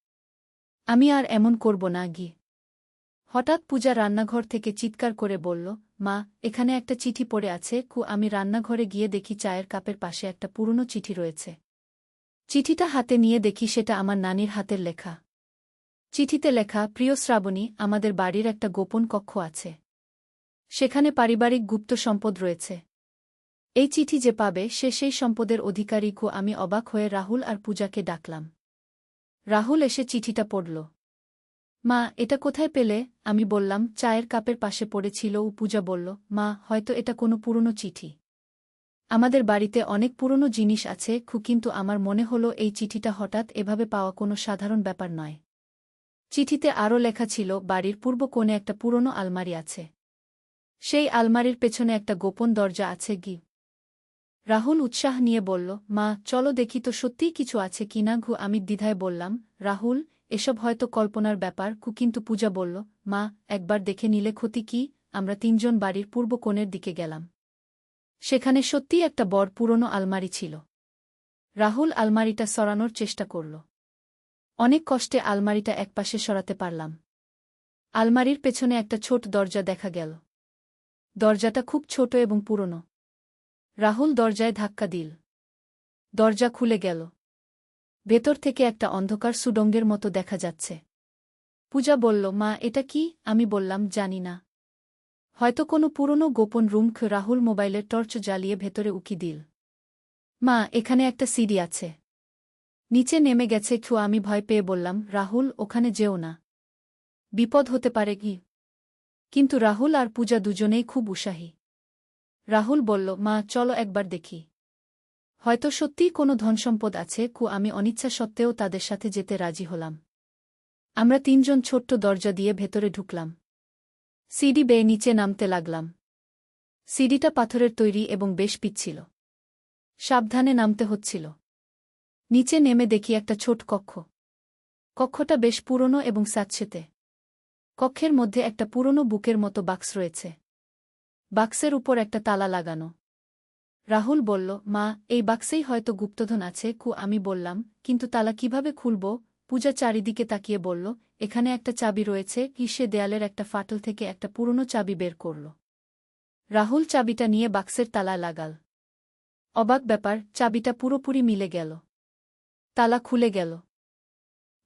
আমি আর এমন করব না। হঠাৎ পূজা রান্নাঘর থেকে চিৎকার করে বলল, মা, এখানে একটা চিঠি পড়ে আছে। আমি রান্নাঘরে গিয়ে দেখি চায়ের কাপের পাশে একটা পুরনো চিঠি রয়েছে। চিঠিটা হাতে নিয়ে দেখি সেটা আমার নানির হাতের লেখা। চিঠিতে লেখা, প্রিয় শ্রাবণী, আমাদের বাড়ির একটা গোপন কক্ষ আছে। সেখানে পারিবারিক গুপ্ত সম্পদ রয়েছে। এই চিঠি যে পাবে সে সেই সম্পদের অধিকারী। আমি অবাক হয়ে রাহুল আর পূজাকে ডাকলাম। রাহুল এসে চিঠিটা পড়ল। মা, এটা কোথায় পেলে? আমি বললাম, চায়ের কাপের পাশে পড়েছিল। পূজা বলল, মা, হয়তো এটা কোনো পুরনো চিঠি। আমাদের বাড়িতে অনেক পুরনো জিনিস আছে। কিন্তু আমার মনে হলো এই চিঠিটা হঠাৎ এভাবে পাওয়া কোনো সাধারণ ব্যাপার নয়। চিঠিতে আরও লেখা ছিল, বাড়ির পূর্ব কোণে একটা পুরনো আলমারি আছে। সেই আলমারির পেছনে একটা গোপন দরজা আছে। রাহুল উৎসাহ নিয়ে বলল, মা, চলো দেখি তো সত্যিই কিছু আছে কিনা। আমি দ্বিধায় বললাম, রাহুল, এসব হয়তো কল্পনার ব্যাপার। কিন্তু পূজা বলল, মা, একবার দেখে নিলে ক্ষতি কি? আমরা তিনজন বাড়ির পূর্ব কোণের দিকে গেলাম। সেখানে সত্যিই একটা বড় পুরনো আলমারি ছিল। রাহুল আলমারিটা সরানোর চেষ্টা করল। অনেক কষ্টে আলমারিটা একপাশে সরাতে পারলাম। আলমারির পেছনে একটা ছোট দরজা দেখা গেল। দরজাটা খুব ছোট এবং পুরনো। রাহুল দরজায় ধাক্কা দিল। দরজা খুলে গেল। ভেতর থেকে একটা অন্ধকার সুডঙ্গের মতো দেখা যাচ্ছে। পূজা বলল, মা, এটা কি? আমি বললাম, জানি না। হয়তো কোনো পুরনো গোপন রুম। রাহুল মোবাইলের টর্চ জ্বালিয়ে ভেতরে উকি দিল। মা, এখানে একটা সিডি আছে। নিচে নেমে গেছে। আমি ভয় পেয়ে বললাম, রাহুল, ওখানে যেও না। বিপদ হতে পারে। কিন্তু রাহুল আর পূজা দুজনেই খুব উৎসাহী। রাহুল বলল, মা, চলো একবার দেখি। হয়তো সত্যিই কোনো ধনসম্পদ আছে। আমি অনিচ্ছা সত্ত্বেও তাদের সাথে যেতে রাজি হলাম। আমরা তিনজন ছোট্ট দরজা দিয়ে ভেতরে ঢুকলাম। সিডি বেয়ে নিচে নামতে লাগলাম। সিডিটা পাথরের তৈরি এবং বেশ পিচ্ছিল। সাবধানে নামতে হচ্ছিল। নিচে নেমে দেখি একটা ছোট কক্ষ। কক্ষটা বেশ পুরনো এবং স্যাঁতসেঁতে। কক্ষের মধ্যে একটা পুরনো বুকের মতো বাক্স রয়েছে। বাক্সের উপর একটা তালা লাগানো। রাহুল বলল, মা, এই বাক্সেই হয়তো গুপ্তধন আছে। আমি বললাম, কিন্তু তালা কিভাবে খুলব? পূজা চারিদিকে তাকিয়ে বলল, এখানে একটা চাবি রয়েছে। সে দেয়ালের একটা ফাটল থেকে একটা পুরনো চাবি বের করল। রাহুল চাবিটা নিয়ে বাক্সের তালা লাগাল। অবাক ব্যাপার, চাবিটা পুরোপুরি মিলে গেল। তালা খুলে গেল।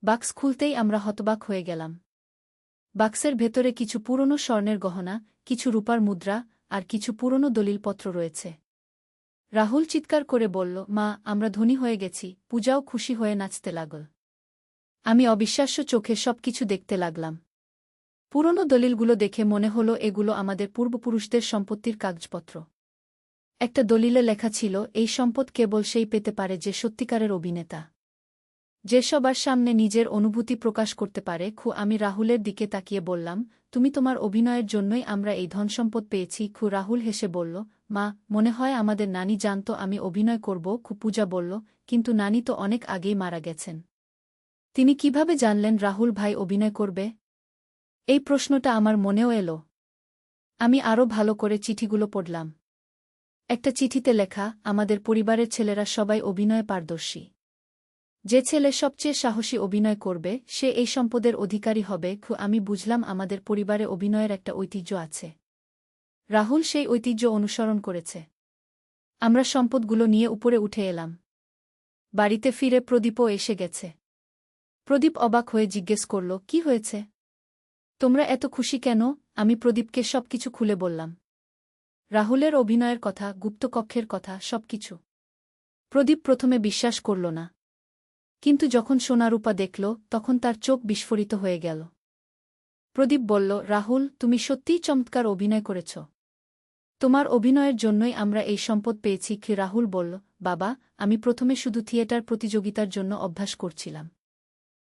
বাক্স খুলতেই আমরা হতবাক হয়ে গেলাম। বাক্সের ভেতরে কিছু পুরনো স্বর্ণের গহনা, কিছু রূপার মুদ্রা আর কিছু পুরনো দলিলপত্র রয়েছে। রাহুল চিৎকার করে বলল, মা, আমরা ধনী হয়ে গেছি। পূজাও খুশি হয়ে নাচতে লাগল। আমি অবিশ্বাস্য চোখে সবকিছু দেখতে লাগলাম। পুরনো দলিলগুলো দেখে মনে হলো এগুলো আমাদের পূর্বপুরুষদের সম্পত্তির কাগজপত্র। একটা দলিলে লেখা ছিল, এই সম্পদ কেবল সেই পেতে পারে যে সত্যিকারের অভিনেতা, যে সবার সামনে নিজের অনুভূতি প্রকাশ করতে পারে। আমি রাহুলের দিকে তাকিয়ে বললাম, তুমি তোমার অভিনয়ের জন্যই আমরা এই ধনসম্পদ পেয়েছি। রাহুল হেসে বলল, মা, মনে হয় আমাদের নানি জানত আমি অভিনয় করব। পূজা বলল, কিন্তু নানি তো অনেক আগেই মারা গেছেন। তিনি কিভাবে জানলেন রাহুল ভাই অভিনয় করবে? এই প্রশ্নটা আমার মনেও এলো। আমি আরও ভালো করে চিঠিগুলো পড়লাম। একটা চিঠিতে লেখা, আমাদের পরিবারের ছেলেরা সবাই অভিনয়ে পারদর্শী। যে ছেলে সবচেয়ে সাহসী অভিনয় করবে সে এই সম্পদের অধিকারী হবে। আমি বুঝলাম আমাদের পরিবারে অভিনয়ের একটা ঐতিহ্য আছে। রাহুল সেই ঐতিহ্য অনুসরণ করেছে। আমরা সম্পদগুলো নিয়ে উপরে উঠে এলাম। বাড়িতে ফিরে প্রদীপও এসে গেছে। প্রদীপ অবাক হয়ে জিজ্ঞেস করল, কি হয়েছে? তোমরা এত খুশি কেন? আমি প্রদীপকে সবকিছু খুলে বললাম। রাহুলের অভিনয়ের কথা, গুপ্তকক্ষের কথা, সবকিছু। প্রদীপ প্রথমে বিশ্বাস করল না। কিন্তু যখন সোনারূপা দেখল তখন তার চোখ বিস্ফোরিত হয়ে গেল। প্রদীপ বলল, রাহুল, তুমি সত্যিই চমৎকার অভিনয় করেছ। তোমার অভিনয়ের জন্যই আমরা এই সম্পদ পেয়েছি। রাহুল বলল, বাবা, আমি প্রথমে শুধু থিয়েটার প্রতিযোগিতার জন্য অভ্যাস করছিলাম।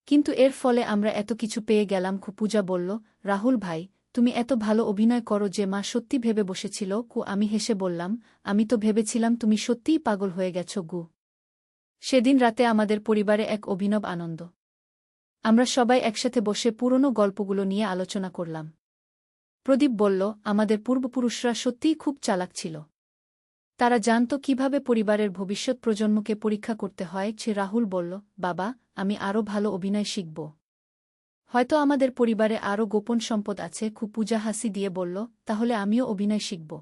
কিন্তু এর ফলে আমরা এত কিছু পেয়ে গেলাম। পূজা বলল, রাহুল ভাই, তুমি এত ভালো অভিনয় করো যে মা সত্যি ভেবে বসেছিল। আমি হেসে বললাম, আমি তো ভেবেছিলাম তুমি সত্যিই পাগল হয়ে গেছ গু। সেদিন রাতে আমাদের পরিবারে এক অভিনব আনন্দ। আমরা সবাই একসাথে বসে পুরনো গল্পগুলো নিয়ে আলোচনা করলাম। প্রদীপ বলল, আমাদের পূর্বপুরুষরা সত্যিই খুব চালাক ছিল। তারা জানত কিভাবে পরিবারের ভবিষ্যৎ প্রজন্মকে পরীক্ষা করতে হয়। রাহুল বলল, বাবা, আমি আরও ভালো অভিনয় শিখব। হয়তো আমাদের পরিবারে আরও গোপন সম্পদ আছে। পূজা হাসি দিয়ে বলল, তাহলে আমিও অভিনয় শিখব।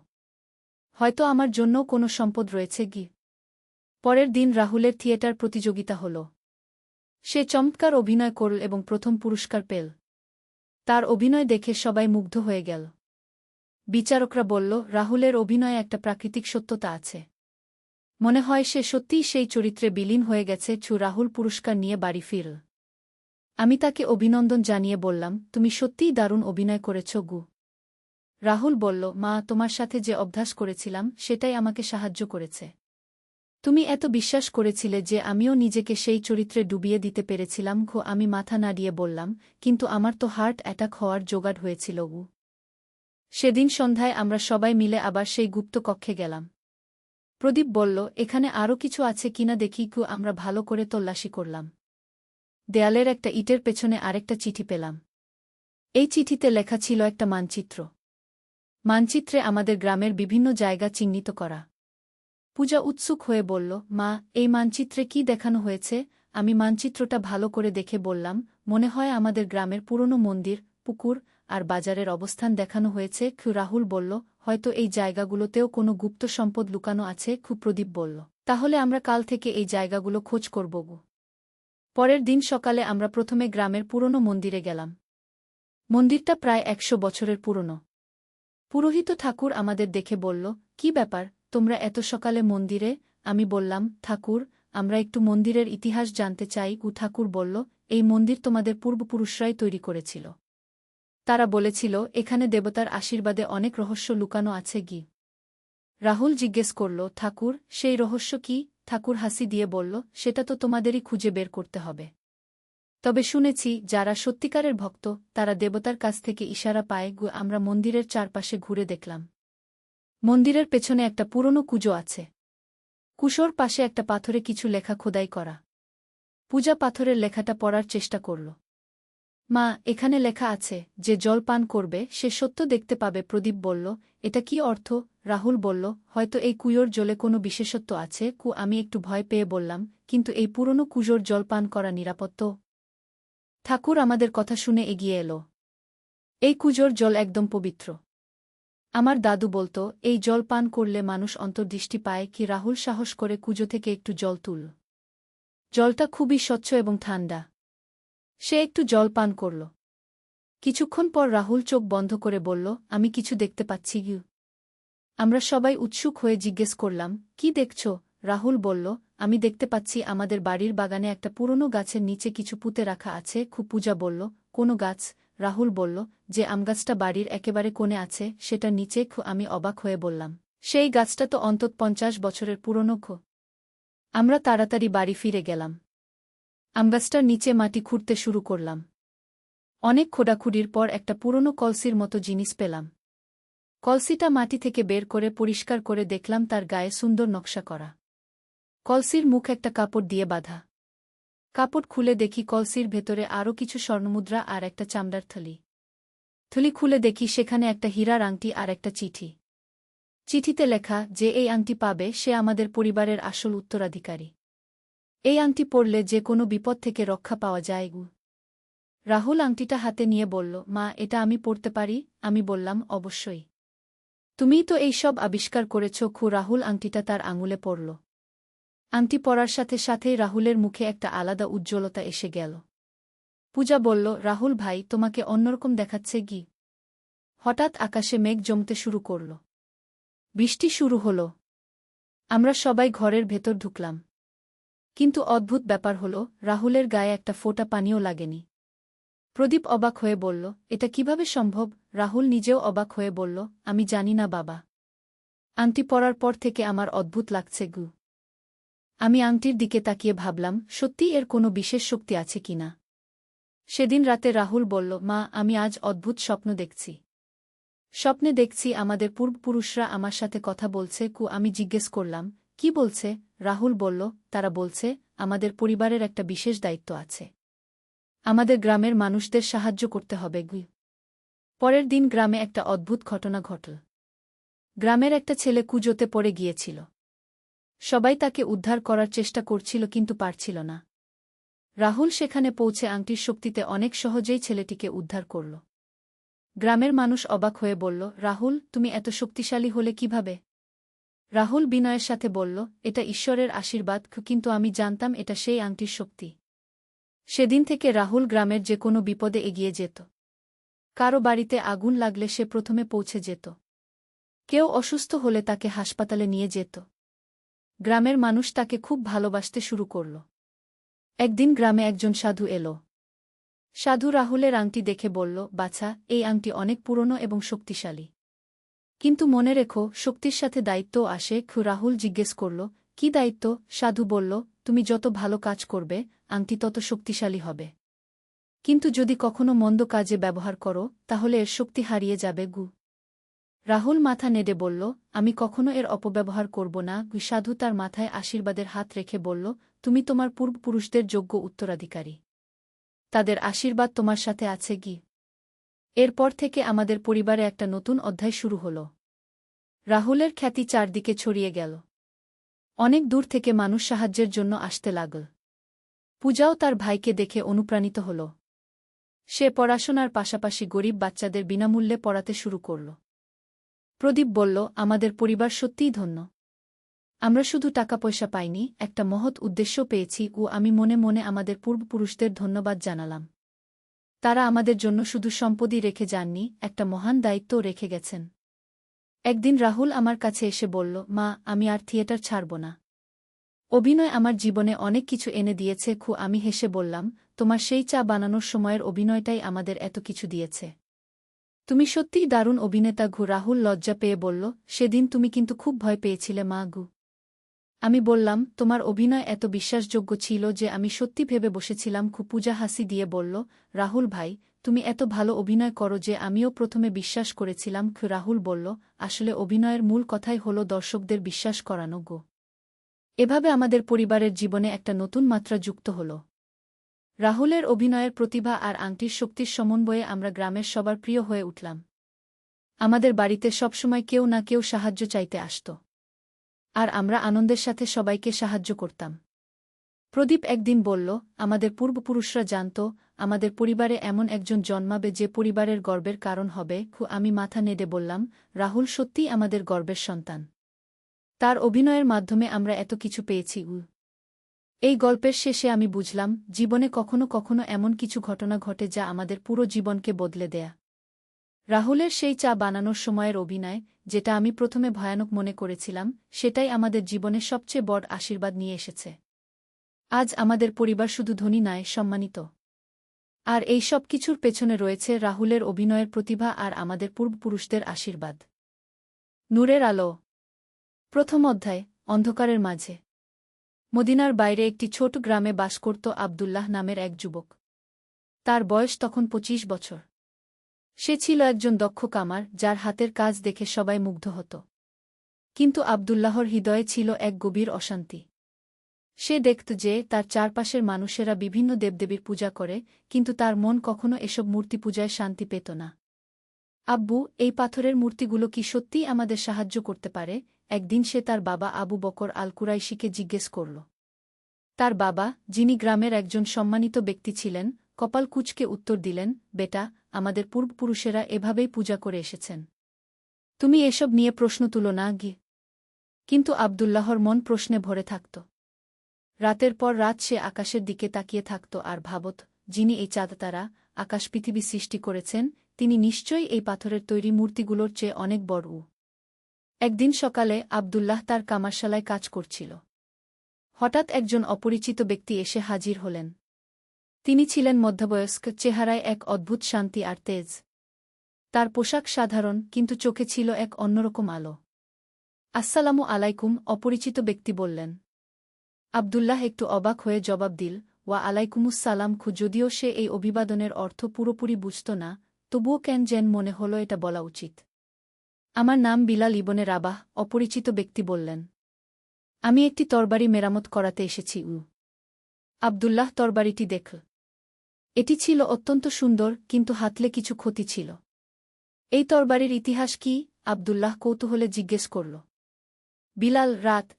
হয়তো আমার জন্যও কোনো সম্পদ রয়েছে গি। পরের দিন রাহুলের থিয়েটার প্রতিযোগিতা হল। সে চমৎকার অভিনয় করল এবং প্রথম পুরস্কার পেল। তার অভিনয় দেখে সবাই মুগ্ধ হয়ে গেল। বিচারকরা বলল, রাহুলের অভিনয়ে একটা প্রাকৃতিক সত্যতা আছে। মনে হয় সে সত্যিই সেই চরিত্রে বিলীন হয়ে গেছে। রাহুল পুরস্কার নিয়ে বাড়ি ফিরল। আমি তাকে অভিনন্দন জানিয়ে বললাম, তুমি সত্যিই দারুণ অভিনয় করেছ গু। রাহুল বলল, মা, তোমার সাথে যে অভ্যাস করেছিলাম সেটাই আমাকে সাহায্য করেছে। তুমি এত বিশ্বাস করেছিলে যে আমিও নিজেকে সেই চরিত্রে ডুবিয়ে দিতে পেরেছিলাম। আমি মাথা নাড়িয়ে বললাম, কিন্তু আমার তো হার্ট অ্যাটাক হওয়ার জোগাড় হয়েছিল গু। সেদিন সন্ধ্যায় আমরা সবাই মিলে আবার সেই গুপ্ত কক্ষে গেলাম। প্রদীপ বলল, এখানে আরও কিছু আছে কিনা দেখি। আমরা ভালো করে তল্লাশি করলাম। দেয়ালের একটা ইটের পেছনে আরেকটা চিঠি পেলাম। এই চিঠিতে লেখা ছিল একটা মানচিত্র। মানচিত্রে আমাদের গ্রামের বিভিন্ন জায়গা চিহ্নিত করা। পূজা উৎসুক হয়ে বলল, মা, এই মানচিত্রে কি দেখানো হয়েছে? আমি মানচিত্রটা ভালো করে দেখে বললাম, মনে হয় আমাদের গ্রামের পুরনো মন্দির, পুকুর আর বাজারের অবস্থান দেখানো হয়েছে। রাহুল বলল, হয়তো এই জায়গাগুলোতেও কোনো গুপ্ত সম্পদ লুকানো আছে। প্রদীপ বলল, তাহলে আমরা কাল থেকে এই জায়গাগুলো খোঁজ করব গো। পরের দিন সকালে আমরা প্রথমে গ্রামের পুরনো মন্দিরে গেলাম। মন্দিরটা প্রায় ১০০ বছরের পুরনো। পুরোহিত ঠাকুর আমাদের দেখে বলল, কি ব্যাপার, তোমরা এত সকালে মন্দিরে? আমি বললাম, ঠাকুর, আমরা একটু মন্দিরের ইতিহাস জানতে চাই। ঠাকুর বলল, এই মন্দির তোমাদের পূর্বপুরুষরাই তৈরি করেছিল। তারা বলেছিল এখানে দেবতার আশীর্বাদে অনেক রহস্য লুকানো আছে গি। রাহুল জিজ্ঞেস করল, ঠাকুর, সেই রহস্য কি? ঠাকুর হাসি দিয়ে বলল, সেটা তো তোমাদেরই খুঁজে বের করতে হবে। তবে শুনেছি যারা সত্যিকারের ভক্ত তারা দেবতার কাছ থেকে ইশারা পায়। আমরা মন্দিরের চারপাশে ঘুরে দেখলাম। মন্দিরের পেছনে একটা পুরনো কুজো আছে। কুশোর পাশে একটা পাথরে কিছু লেখা খোদাই করা। পূজা পাথরের লেখাটা পড়ার চেষ্টা করল। মা, এখানে লেখা আছে, যে জল পান করবে সে সত্য দেখতে পাবে। প্রদীপ বলল, এটা কি অর্থ? রাহুল বলল, হয়তো এই কুয়োর জলে কোনো বিশেষত্ব আছে। আমি একটু ভয় পেয়ে বললাম, কিন্তু এই পুরনো কুজোর জল পান করা নিরাপদ তো? ঠাকুর আমাদের কথা শুনে এগিয়ে এলো। এই কুজোর জল একদম পবিত্র। আমার দাদু বলতো, এই জল পান করলে মানুষ অন্তর্দৃষ্টি পায়। রাহুল সাহস করে কুজো থেকে একটু জল তুলল। জলটা খুবই স্বচ্ছ এবং ঠান্ডা। সে একটু জল পান করল। কিছুক্ষণ পর রাহুল চোখ বন্ধ করে বলল, আমি কিছু দেখতে পাচ্ছি গিউ। আমরা সবাই উৎসুক হয়ে জিজ্ঞেস করলাম, কি দেখছ? রাহুল বলল, আমি দেখতে পাচ্ছি আমাদের বাড়ির বাগানে একটা পুরনো গাছের নিচে কিছু পুঁতে রাখা আছে। পূজা বলল, কোনো গাছ? রাহুল বলল, যে আমগাছটা বাড়ির একেবারে কোণে আছে সেটার নিচে। আমি অবাক হয়ে বললাম, সেই গাছটা তো অন্তত ৫০ বছরের পুরনো। আমরা তাড়াতাড়ি বাড়ি ফিরে গেলাম। আমগাছটার নিচে মাটি খুঁড়তে শুরু করলাম। অনেক খোঁড়াখুড়ির পর একটা পুরনো কলসির মতো জিনিস পেলাম। কলসিটা মাটি থেকে বের করে পরিষ্কার করে দেখলাম তার গায়ে সুন্দর নকশা করা। কলসির মুখ একটা কাপড় দিয়ে বাঁধা। কাপড় খুলে দেখি কলসির ভেতরে আরও কিছু স্বর্ণমুদ্রা আর একটা চামড়ার থলি। থলি খুলে দেখি সেখানে একটা হীরার আংটি আর একটা চিঠি। চিঠিতে লেখা, যে এই আংটি পাবে সে আমাদের পরিবারের আসল উত্তরাধিকারী। এই আংটি পরলে যে কোনো বিপদ থেকে রক্ষা পাওয়া যায়। রাহুল আংটিটা হাতে নিয়ে বলল, মা, এটা আমি পরতে পারি? আমি বললাম, অবশ্যই। তুমিই তো এই সব আবিষ্কার করেছ। রাহুল আংটিটা তার আঙুলে পরল। আংটি পরার সাথে সাথেই রাহুলের মুখে একটা আলাদা উজ্জ্বলতা এসে গেল। পূজা বলল, রাহুল ভাই, তোমাকে অন্যরকম দেখাচ্ছে গি। হঠাৎ আকাশে মেঘ জমতে শুরু করল। বৃষ্টি শুরু হল। আমরা সবাই ঘরের ভেতর ঢুকলাম। কিন্তু অদ্ভুত ব্যাপার হল, রাহুলের গায়ে একটা ফোঁটা পানিও লাগেনি। প্রদীপ অবাক হয়ে বলল, এটা কিভাবে সম্ভব? রাহুল নিজেও অবাক হয়ে বলল, আমি জানি না বাবা। আংটি পরার পর থেকে আমার অদ্ভুত লাগছে গু। আমি আংটির দিকে তাকিয়ে ভাবলাম সত্যি এর কোনো বিশেষ শক্তি আছে কিনা। সেদিন রাতে রাহুল বলল, মা, আমি আজ অদ্ভুত স্বপ্ন দেখছি। স্বপ্নে দেখছি আমাদের পূর্বপুরুষরা আমার সাথে কথা বলছে। আমি জিজ্ঞেস করলাম, কি বলছে? রাহুল বলল, তারা বলছে আমাদের পরিবারের একটা বিশেষ দায়িত্ব আছে। আমাদের গ্রামের মানুষদের সাহায্য করতে হবে। পরের দিন গ্রামে একটা অদ্ভুত ঘটনা ঘটল। গ্রামের একটা ছেলে কুজোতে পড়ে গিয়েছিল। সবাই তাকে উদ্ধার করার চেষ্টা করছিল কিন্তু পারছিল না। রাহুল সেখানে পৌঁছে আংটির শক্তিতে অনেক সহজেই ছেলেটিকে উদ্ধার করল। গ্রামের মানুষ অবাক হয়ে বলল, রাহুল, তুমি এত শক্তিশালী হলে কিভাবে? রাহুল বিনয়ের সাথে বলল, এটা ঈশ্বরের আশীর্বাদ, কিন্তু আমি জানতাম এটা সেই আংটির শক্তি। সেদিন থেকে রাহুল গ্রামের যে কোনো বিপদে এগিয়ে যেত। কারো বাড়িতে আগুন লাগলে সে প্রথমে পৌঁছে যেত। কেউ অসুস্থ হলে তাকে হাসপাতালে নিয়ে যেত। গ্রামের মানুষ তাকে খুব ভালোবাসতে শুরু করল। একদিন গ্রামে একজন সাধু এলো। সাধু রাহুলের আংটি দেখে বলল, বাছা, এই আংটি অনেক পুরনো এবং শক্তিশালী। কিন্তু মনে রেখো, শক্তির সাথে দায়িত্বও আসে। রাহুল জিজ্ঞেস করল, কি দায়িত্ব? সাধু বলল, তুমি যত ভালো কাজ করবে, আংটি তত শক্তিশালী হবে। কিন্তু যদি কখনো মন্দ কাজে ব্যবহার করো, তাহলে এর শক্তি হারিয়ে যাবে। রাহুল মাথা নেড়ে বলল, আমি কখনো এর অপব্যবহার করব না। সাধু তার মাথায় আশীর্বাদের হাত রেখে বলল, তুমি তোমার পূর্বপুরুষদের যোগ্য উত্তরাধিকারী। তাদের আশীর্বাদ তোমার সাথে আছে। এরপর থেকে আমাদের পরিবারে একটা নতুন অধ্যায় শুরু হল। রাহুলের খ্যাতি চারদিকে ছড়িয়ে গেল। অনেক দূর থেকে মানুষ সাহায্যের জন্য আসতে লাগল। পূজাও তার ভাইকে দেখে অনুপ্রাণিত হল। সে পড়াশোনার পাশাপাশি গরিব বাচ্চাদের বিনামূল্যে পড়াতে শুরু করল। প্রদীপ বলল, আমাদের পরিবার সত্যিই ধন্য। আমরা শুধু টাকা পয়সা পাইনি, একটা মহৎ উদ্দেশ্য পেয়েছি। আমি মনে মনে আমাদের পূর্বপুরুষদের ধন্যবাদ জানালাম। তারা আমাদের জন্য শুধু সম্পদই রেখে যাননি, একটা মহান দায়িত্বও রেখে গেছেন। একদিন রাহুল আমার কাছে এসে বলল, মা, আমি আর থিয়েটার ছাড়ব না। অভিনয় আমার জীবনে অনেক কিছু এনে দিয়েছে। আমি হেসে বললাম, তোমার সেই চা বানানোর সময়ের অভিনয়টাই আমাদের এত কিছু দিয়েছে। তুমি সত্যিই দারুণ অভিনেতা। রাহুল লজ্জা পেয়ে বলল, সেদিন তুমি কিন্তু খুব ভয় পেয়েছিলে মা। আমি বললাম, তোমার অভিনয় এত বিশ্বাসযোগ্য ছিল যে আমি সত্যি ভেবে বসেছিলাম। পূজা হাসি দিয়ে বলল, রাহুল ভাই, তুমি এত ভালো অভিনয় করো যে আমিও প্রথমে বিশ্বাস করেছিলাম। রাহুল বলল, আসলে অভিনয়ের মূল কথাই হল দর্শকদের বিশ্বাস করানো। এভাবে আমাদের পরিবারের জীবনে একটা নতুন মাত্রা যুক্ত হল। রাহুলের অভিনয়ের প্রতিভা আর আংটির শক্তির সমন্বয়ে আমরা গ্রামের সবার প্রিয় হয়ে উঠলাম। আমাদের বাড়িতে সবসময় কেউ না কেউ সাহায্য চাইতে আসত। আর আমরা আনন্দের সাথে সবাইকে সাহায্য করতাম। প্রদীপ একদিন বলল, আমাদের পূর্বপুরুষরা জানত আমাদের পরিবারে এমন একজন জন্মাবে যে পরিবারের গর্বের কারণ হবে। আমি মাথা নেড়ে বললাম, রাহুল সত্যিই আমাদের গর্বের সন্তান। তার অভিনয়ের মাধ্যমে আমরা এত কিছু পেয়েছি। এই গল্পের শেষে আমি বুঝলাম, জীবনে কখনো কখনো এমন কিছু ঘটনা ঘটে যা আমাদের পুরো জীবনকে বদলে দেয়া। রাহুলের সেই চা বানানোর সময়ের অভিনয়, যেটা আমি প্রথমে ভয়ানক মনে করেছিলাম, সেটাই আমাদের জীবনে সবচেয়ে বড় আশীর্বাদ নিয়ে এসেছে। আজ আমাদের পরিবার শুধু ধনী নয়, সম্মানিত। আর এই সব কিছুর পেছনে রয়েছে রাহুলের অভিনয়ের প্রতিভা আর আমাদের পূর্বপুরুষদের আশীর্বাদ। নূরের আলো। প্রথম অধ্যায়, অন্ধকারের মাঝে। মদিনার বাইরে একটি ছোট গ্রামে বাস করত আবদুল্লাহ নামের এক যুবক। তার বয়স তখন ২৫ বছর। সে ছিল একজন দক্ষ কামার, যার হাতের কাজ দেখে সবাই মুগ্ধ হতো। কিন্তু আবদুল্লাহর হৃদয়ে ছিল এক গভীর অশান্তি। সে দেখত যে তার চারপাশের মানুষেরা বিভিন্ন দেবদেবীর পূজা করে, কিন্তু তার মন কখনো এসব মূর্তি পূজায় শান্তি পেত না। আব্বু, এই পাথরের মূর্তিগুলো কি সত্যিই আমাদের সাহায্য করতে পারে? একদিন সে তার বাবা আবু বকর আল কুরাইশিকে জিজ্ঞেস করল। তার বাবা, যিনি গ্রামের একজন সম্মানিত ব্যক্তি ছিলেন, কপাল কুঁচকে উত্তর দিলেন, বেটা, আমাদের পূর্বপুরুষেরা এভাবেই পূজা করে এসেছেন। তুমি এসব নিয়ে প্রশ্ন তুলো না। কিন্তু আবদুল্লাহর মন প্রশ্নে ভরে থাকত। রাতের পর রাত সে আকাশের দিকে তাকিয়ে থাকত আর ভাবত, যিনি এই চাঁদতারা, আকাশ পৃথিবী সৃষ্টি করেছেন, তিনি নিশ্চয়ই এই পাথরের তৈরি মূর্তিগুলোর চেয়ে অনেক বড়। একদিন সকালে আবদুল্লাহ তার কামারশালায় কাজ করছিল। হঠাৎ একজন অপরিচিত ব্যক্তি এসে হাজির হলেন। তিনি ছিলেন মধ্যবয়স্ক, চেহারায় এক অদ্ভুত শান্তি আর তেজ। তার পোশাক সাধারণ, কিন্তু চোখে ছিল এক অন্যরকম আলো। আসসালামু আলাইকুম, অপরিচিত ব্যক্তি বললেন। আবদুল্লাহ একটু অবাক হয়ে জবাব দিল, ওয়া আলাইকুমুসসালাম। যদিও সে এই অভিবাদনের অর্থ পুরোপুরি বুঝত না, তবুও কেন যেন মনে হল এটা বলা উচিত। আমার নাম বিলাল ইবনে রাবাহ, অপরিচিত ব্যক্তি বললেন। আমি একটি তরবারি মেরামত করাতে এসেছি। আবদুল্লাহ তরবারিটি দেখল। এটি ছিল অত্যন্ত সুন্দর, কিন্তু হাতলে কিছু ক্ষতি ছিল। এই তরবারির ইতিহাস কি? আবদুল্লাহ কৌতূহলে জিজ্ঞেস করল। বিলাল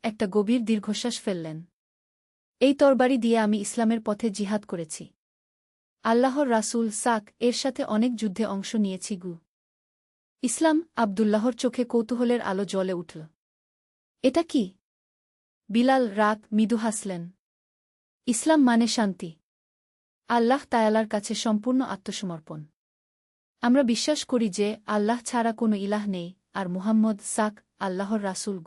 একটা গভীর দীর্ঘশ্বাস ফেললেন। এই তরবারি দিয়ে আমি ইসলামের পথে জিহাদ করেছি। আল্লাহর রাসূল এর সাথে অনেক যুদ্ধে অংশ নিয়েছি। ইসলাম? আবদুল্লাহর চোখে কৌতূহলের আলো জ্বলে উঠল। এটা কি? বিলাল মৃদু হাসলেন। ইসলাম মানে শান্তি। আল্লাহ তায়ালার কাছে সম্পূর্ণ আত্মসমর্পণ। আমরা বিশ্বাস করি যে আল্লাহ ছাড়া কোনো ইলাহ নেই, আর মুহাম্মদ আল্লাহর রাসূল।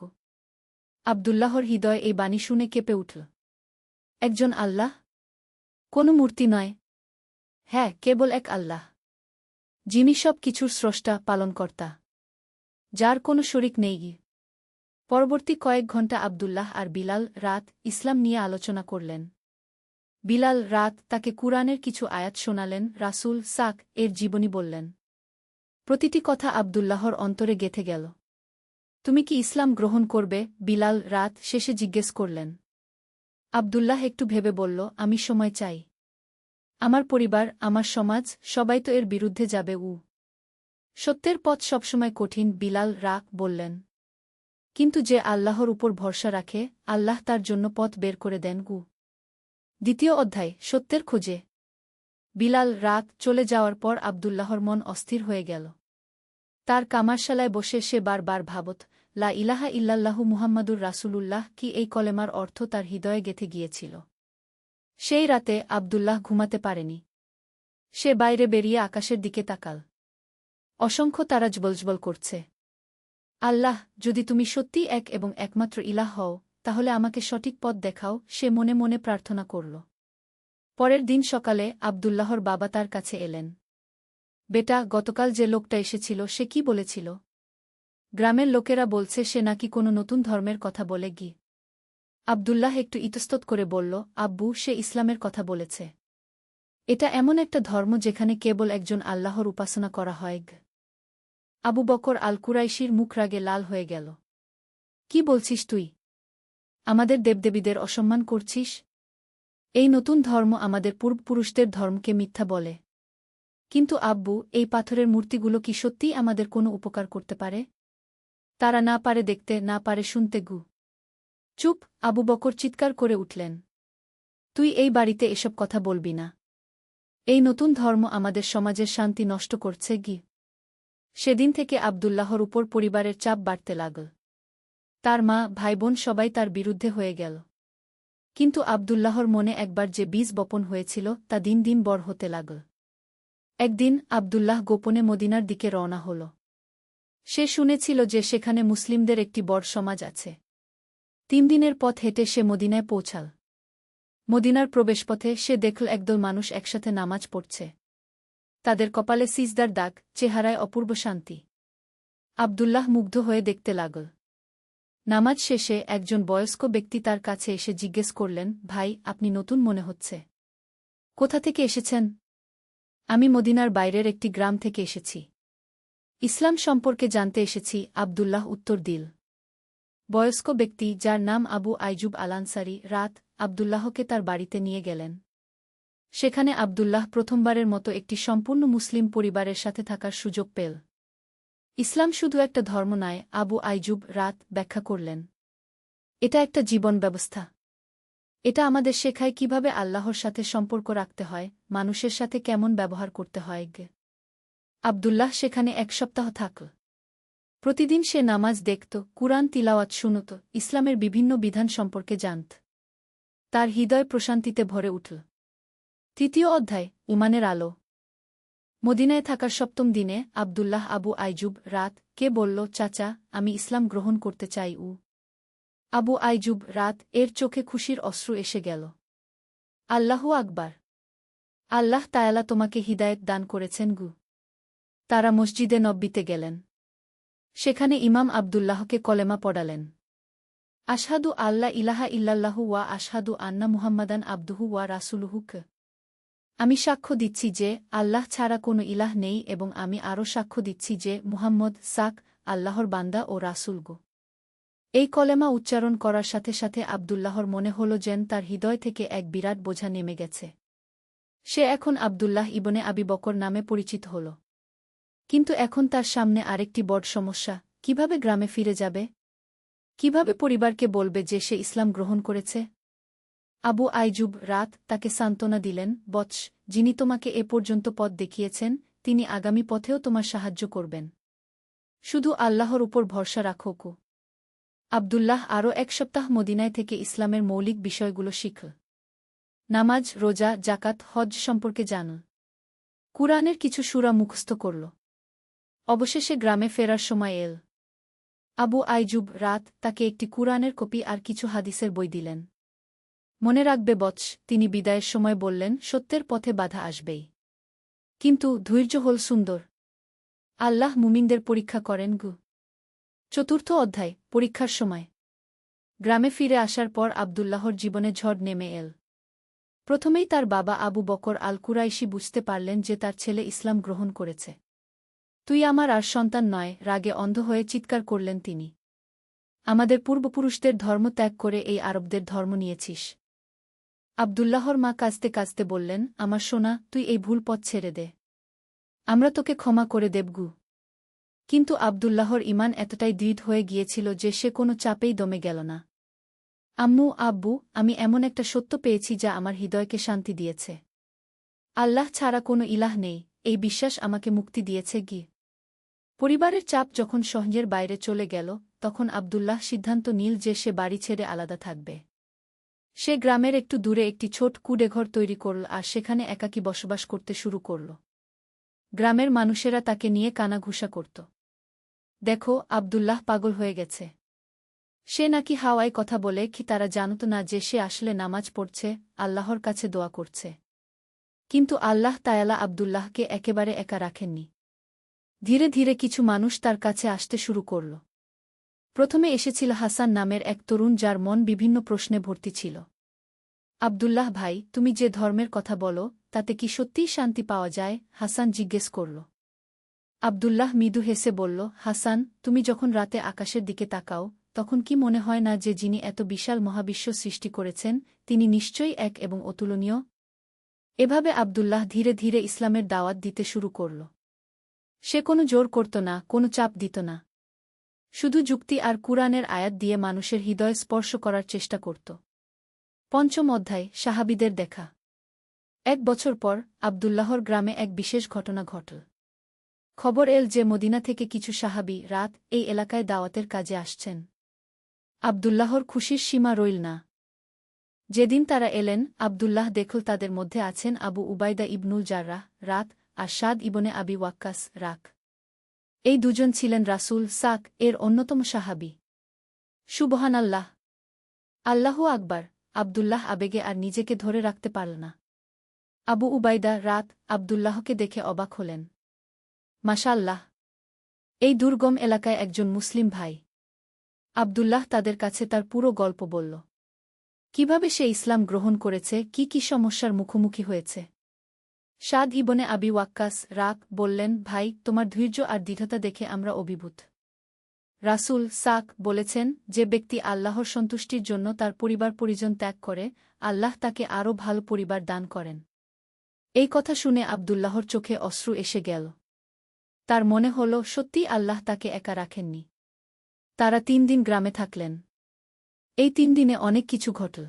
আবদুল্লাহর হৃদয় এই বাণী শুনে কেঁপে উঠল। একজন আল্লাহ? কোনো মূর্তি নয়। হ্যাঁ, কেবল এক আল্লাহ, যিনি সব কিছুর স্রষ্টা, পালনকর্তা, যার কোনো শরিক নেই। পরবর্তী কয়েক ঘণ্টা আবদুল্লাহ আর বিলাল ইসলাম নিয়ে আলোচনা করলেন। বিলাল তাকে কুরআনের কিছু আয়াত শোনালেন, রাসূল এর জীবনী বললেন। প্রতিটি কথা আবদুল্লাহর অন্তরে গেঁথে গেল। তুমি কি ইসলাম গ্রহণ করবে? বিলাল শেষে জিজ্ঞেস করলেন। আবদুল্লাহ একটু ভেবে বলল, আমি সময় চাই। আমার পরিবার, আমার সমাজ, সবাই তো এর বিরুদ্ধে যাবে। সত্যের পথ সবসময় কঠিন, বিলাল বললেন। কিন্তু যে আল্লাহর উপর ভরসা রাখে, আল্লাহ তার জন্য পথ বের করে দেন। দ্বিতীয় অধ্যায়, সত্যের খোঁজে। বিলাল চলে যাওয়ার পর আবদুল্লাহর মন অস্থির হয়ে গেল। তার কামারশালায় বসে সে বারবার ভাবত, লা ইলাহা ইল্লাল্লাহু মুহাম্মাদুর রাসূলুল্লাহ, কি এই কলেমার অর্থ তার হৃদয়ে গেঁথে গিয়েছিল। সেই রাতে আবদুল্লাহ ঘুমাতে পারেনি। সে বাইরে বেরিয়ে আকাশের দিকে তাকাল। অসংখ্য তারা জ্বলজ্বল করছে। আল্লাহ, যদি তুমি সত্যিই এক এবং একমাত্র ইলাহ হও, তাহলে আমাকে সঠিক পথ দেখাও, সে মনে মনে প্রার্থনা করল। পরের দিন সকালে আবদুল্লাহর বাবা তার কাছে এলেন। বেটা, গতকাল যে লোকটা এসেছিল সে কি বলেছিল? গ্রামের লোকেরা বলছে সে নাকি কোনো নতুন ধর্মের কথা বলে। আবদুল্লাহ একটু ইতস্তত করে বলল, আব্বু, সে ইসলামের কথা বলেছে। এটা এমন একটা ধর্ম যেখানে কেবল একজন আল্লাহর উপাসনা করা হয়। আবু বকর আল কুরাইশির মুখ রাগে লাল হয়ে গেল। কি বলছিস তুই? আমাদের দেবদেবীদের অসম্মান করছিস? এই নতুন ধর্ম আমাদের পূর্বপুরুষদের ধর্মকে মিথ্যা বলে। কিন্তু আব্বু, এই পাথরের মূর্তিগুলো কি সত্যিই আমাদের কোনো উপকার করতে পারে? তারা না পারে দেখতে, না পারে শুনতে। চুপ! আবু বকর চিৎকার করে উঠলেন। তুই এই বাড়িতে এসব কথা বলবি না। এই নতুন ধর্ম আমাদের সমাজের শান্তি নষ্ট করছে। সেদিন থেকে আবদুল্লাহর উপর পরিবারের চাপ বাড়তে লাগল। তার মা, ভাইবোন সবাই তার বিরুদ্ধে হয়ে গেল। কিন্তু আবদুল্লাহর মনে একবার যে বীজ বপন হয়েছিল তা দিন দিন বড় হতে লাগল। একদিন আবদুল্লাহ গোপনে মদিনার দিকে রওনা হল। সে শুনেছিল যে সেখানে মুসলিমদের একটি বড় সমাজ আছে। 3 দিনের পথ হেঁটে সে মদিনায় পৌঁছাল। মদিনার প্রবেশপথে সে দেখল একদল মানুষ একসাথে নামাজ পড়ছে। তাদের কপালে সিজদার দাগ, চেহারায় অপূর্ব শান্তি। আবদুল্লাহ মুগ্ধ হয়ে দেখতে লাগল। নামাজ শেষে একজন বয়স্ক ব্যক্তি তার কাছে এসে জিজ্ঞেস করলেন, ভাই, আপনি নতুন মনে হচ্ছে। কোথা থেকে এসেছেন? আমি মদিনার বাইরের একটি গ্রাম থেকে এসেছি। ইসলাম সম্পর্কে জানতে এসেছি, আবদুল্লাহ উত্তর দিল। বয়স্ক ব্যক্তি, যার নাম আবু আইজুব আল আনসারী, আবদুল্লাহকে তার বাড়িতে নিয়ে গেলেন। সেখানে আবদুল্লাহ প্রথমবারের মতো একটি সম্পূর্ণ মুসলিম পরিবারের সাথে থাকার সুযোগ পেল। ইসলাম শুধু একটা ধর্ম নয়, আবু আইজুব ব্যাখ্যা করলেন। এটা একটা জীবন ব্যবস্থা। এটা আমাদের শেখায় কিভাবে আল্লাহর সাথে সম্পর্ক রাখতে হয়, মানুষের সাথে কেমন ব্যবহার করতে হয়। আবদুল্লাহ সেখানে 1 সপ্তাহ থাকল। প্রতিদিন সে নামাজ দেখত, কুরআন তিলাওয়াত শুনত, ইসলামের বিভিন্ন বিধান সম্পর্কে জানত। তার হৃদয় প্রশান্তিতে ভরে উঠল। 3য় অধ্যায়, ঈমানের আলো। মদিনায় থাকার 7ম দিনে আবদুল্লাহ আবু আইজুব কে বলল, চাচা, আমি ইসলাম গ্রহণ করতে চাই। আবু আইজুব এর চোখে খুশির অশ্রু এসে গেল। আল্লাহু আকবার! আল্লাহ তায়ালা তোমাকে হিদায়েত দান করেছেন। তারা মসজিদে নববীতে গেলেন। সেখানে ইমাম আবদুল্লাহকে কলেমা পড়ালেন। আশহাদু আল্লা ইলাহা ইল্লাল্লাহু ওয়া আশহাদু আন্না মুহাম্মাদান আবদুহু ওয়া রাসূলুহু। আমি সাক্ষ্য দিচ্ছি যে আল্লাহ ছাড়া কোনো ইলাহ নেই এবং আমি আরও সাক্ষ্য দিচ্ছি যে মুহাম্মদ আল্লাহর বান্দা ও রাসূল গো। এই কলেমা উচ্চারণ করার সাথে সাথে আবদুল্লাহর মনে হল যেন তার হৃদয় থেকে এক বিরাট বোঝা নেমে গেছে। সে এখন আবদুল্লাহ ইবনে আবি বকর নামে পরিচিত হল। কিন্তু এখন তার সামনে আরেকটি বড় সমস্যা, কিভাবে গ্রামে ফিরে যাবে? কিভাবে পরিবারকে বলবে যে সে ইসলাম গ্রহণ করেছে? আবু আইজুব তাকে সান্ত্বনা দিলেন, বৎস, যিনি তোমাকে এ পর্যন্ত পথ দেখিয়েছেন, তিনি আগামী পথেও তোমার সাহায্য করবেন। শুধু আল্লাহর উপর ভরসা রাখো কু। আবদুল্লাহ আরও এক সপ্তাহ মদিনায় থেকে ইসলামের মৌলিক বিষয়গুলো শিখল। নামাজ, রোজা, জাকাত, হজ সম্পর্কে জানল। কুরআনের কিছু সূরা মুখস্থ করল। অবশেষে গ্রামে ফেরার সময় এল। আবু আইজুব তাকে একটি কুরআনের কপি আর কিছু হাদিসের বই দিলেন। মনে রাখবে বৎস, তিনি বিদায়ের সময় বললেন, সত্যের পথে বাধা আসবেই, কিন্তু ধৈর্য হল সুন্দর। আল্লাহ মুমিনদের পরীক্ষা করেন গু। চতুর্থ অধ্যায়, পরীক্ষার সময়। গ্রামে ফিরে আসার পর আবদুল্লাহর জীবনে ঝড় নেমে এল। প্রথমেই তার বাবা আবু বকর আল কুরাইশি বুঝতে পারলেন যে তার ছেলে ইসলাম গ্রহণ করেছে। তুই আমার আর সন্তান নয়, রাগে অন্ধ হয়ে চিৎকার করলেন তিনি। আমাদের পূর্বপুরুষদের ধর্ম ত্যাগ করে এই আরবদের ধর্ম নিয়েছিস। আবদুল্লাহর মা কাঁদতে কাঁদতে বললেন, আমার সোনা, তুই এই ভুল পথ ছেড়ে দে। আমরা তোকে ক্ষমা করে দেবগু। কিন্তু আবদুল্লাহর ঈমান এতটাই দৃঢ় হয়ে গিয়েছিল যে সে কোনো চাপেই দমে গেল না। আম্মু, আব্বু, আমি এমন একটা সত্য পেয়েছি যা আমার হৃদয়কে শান্তি দিয়েছে। আল্লাহ ছাড়া কোনো ইলাহ নেই, এই বিশ্বাস আমাকে মুক্তি দিয়েছে গি। পরিবারের চাপ যখন সহ্যের বাইরে চলে গেল, তখন আবদুল্লাহ সিদ্ধান্ত নিল যে সে বাড়ি ছেড়ে আলাদা থাকবে। সে গ্রামের একটু দূরে একটি ছোট কুঁড়েঘর তৈরি করল আর সেখানে একাকী বসবাস করতে শুরু করল। গ্রামের মানুষেরা তাকে নিয়ে কানাঘুষা করত। দেখো, আবদুল্লাহ পাগল হয়ে গেছে। সে নাকি হাওয়ায় কথা বলে, কি তারা জানত না যে সে আসলে নামাজ পড়ছে, আল্লাহর কাছে দোয়া করছে। কিন্তু আল্লাহ তায়ালা আবদুল্লাহকে একেবারে একা রাখেননি। ধীরে ধীরে কিছু মানুষ তার কাছে আসতে শুরু করল। প্রথমে এসেছিল হাসান নামের এক তরুণ, যার মন বিভিন্ন প্রশ্নে ভর্তি ছিল। আবদুল্লাহ ভাই, তুমি যে ধর্মের কথা বলো, তাতে কি সত্যিই শান্তি পাওয়া যায়? হাসান জিজ্ঞেস করল। আবদুল্লাহ মৃদু হেসে বলল, হাসান, তুমি যখন রাতে আকাশের দিকে তাকাও, তখন কি মনে হয় না যে যিনি এত বিশাল মহাবিশ্ব সৃষ্টি করেছেন, তিনি নিশ্চয়ই এক এবং অতুলনীয়? এভাবে আবদুল্লাহ ধীরে ধীরে ইসলামের দাওয়াত দিতে শুরু করল। সে কোনো জোর করত না, কোনো চাপ দিত না। শুধু যুক্তি আর কুরআনের আয়াত দিয়ে মানুষের হৃদয় স্পর্শ করার চেষ্টা করত। পঞ্চম অধ্যায়, সাহাবীদের দেখা। 1 বছর পর আবদুল্লাহর গ্রামে এক বিশেষ ঘটনা ঘটল। খবর এল যে মদিনা থেকে কিছু সাহাবী এই এলাকায় দাওয়াতের কাজে আসছেন। আবদুল্লাহর খুশির সীমা রইল না। যেদিন তারা এলেন, আবদুল্লাহ দেখল তাদের মধ্যে আছেন আবু উবাইদা ইবনুল জাররাহ আর সাদ ইবনে আবি ওয়াক্কাস এই দুজন ছিলেন রাসূল এর অন্যতম সাহাবী। সুবহানাল্লাহ, আল্লাহু আকবার। আবদুল্লাহ আবেগে আর নিজেকে ধরে রাখতে পারল না। আবু উবাইদা আবদুল্লাহকে দেখে অবাক হলেন। মাশাআল্লাহ, এই দুর্গম এলাকায় একজন মুসলিম ভাই। আবদুল্লাহ তাদের কাছে তার পুরো গল্প বলল। কিভাবে সে ইসলাম গ্রহণ করেছে, কি কি সমস্যার মুখোমুখি হয়েছে। সাদ ইবনে আবি ওয়াক্কাস বললেন, ভাই, তোমার ধৈর্য আর দৃঢ়তা দেখে আমরা অভিভূত। রাসূল বলেছেন, যে ব্যক্তি আল্লাহর সন্তুষ্টির জন্য তার পরিবার পরিজন ত্যাগ করে, আল্লাহ তাকে আরও ভালো পরিবার দান করেন। এই কথা শুনে আবদুল্লাহর চোখে অশ্রু এসে গেল। তার মনে হল সত্যিই আল্লাহ তাকে একা রাখেননি। তারা 3 দিন গ্রামে থাকলেন। এই 3 দিনে অনেক কিছু ঘটল।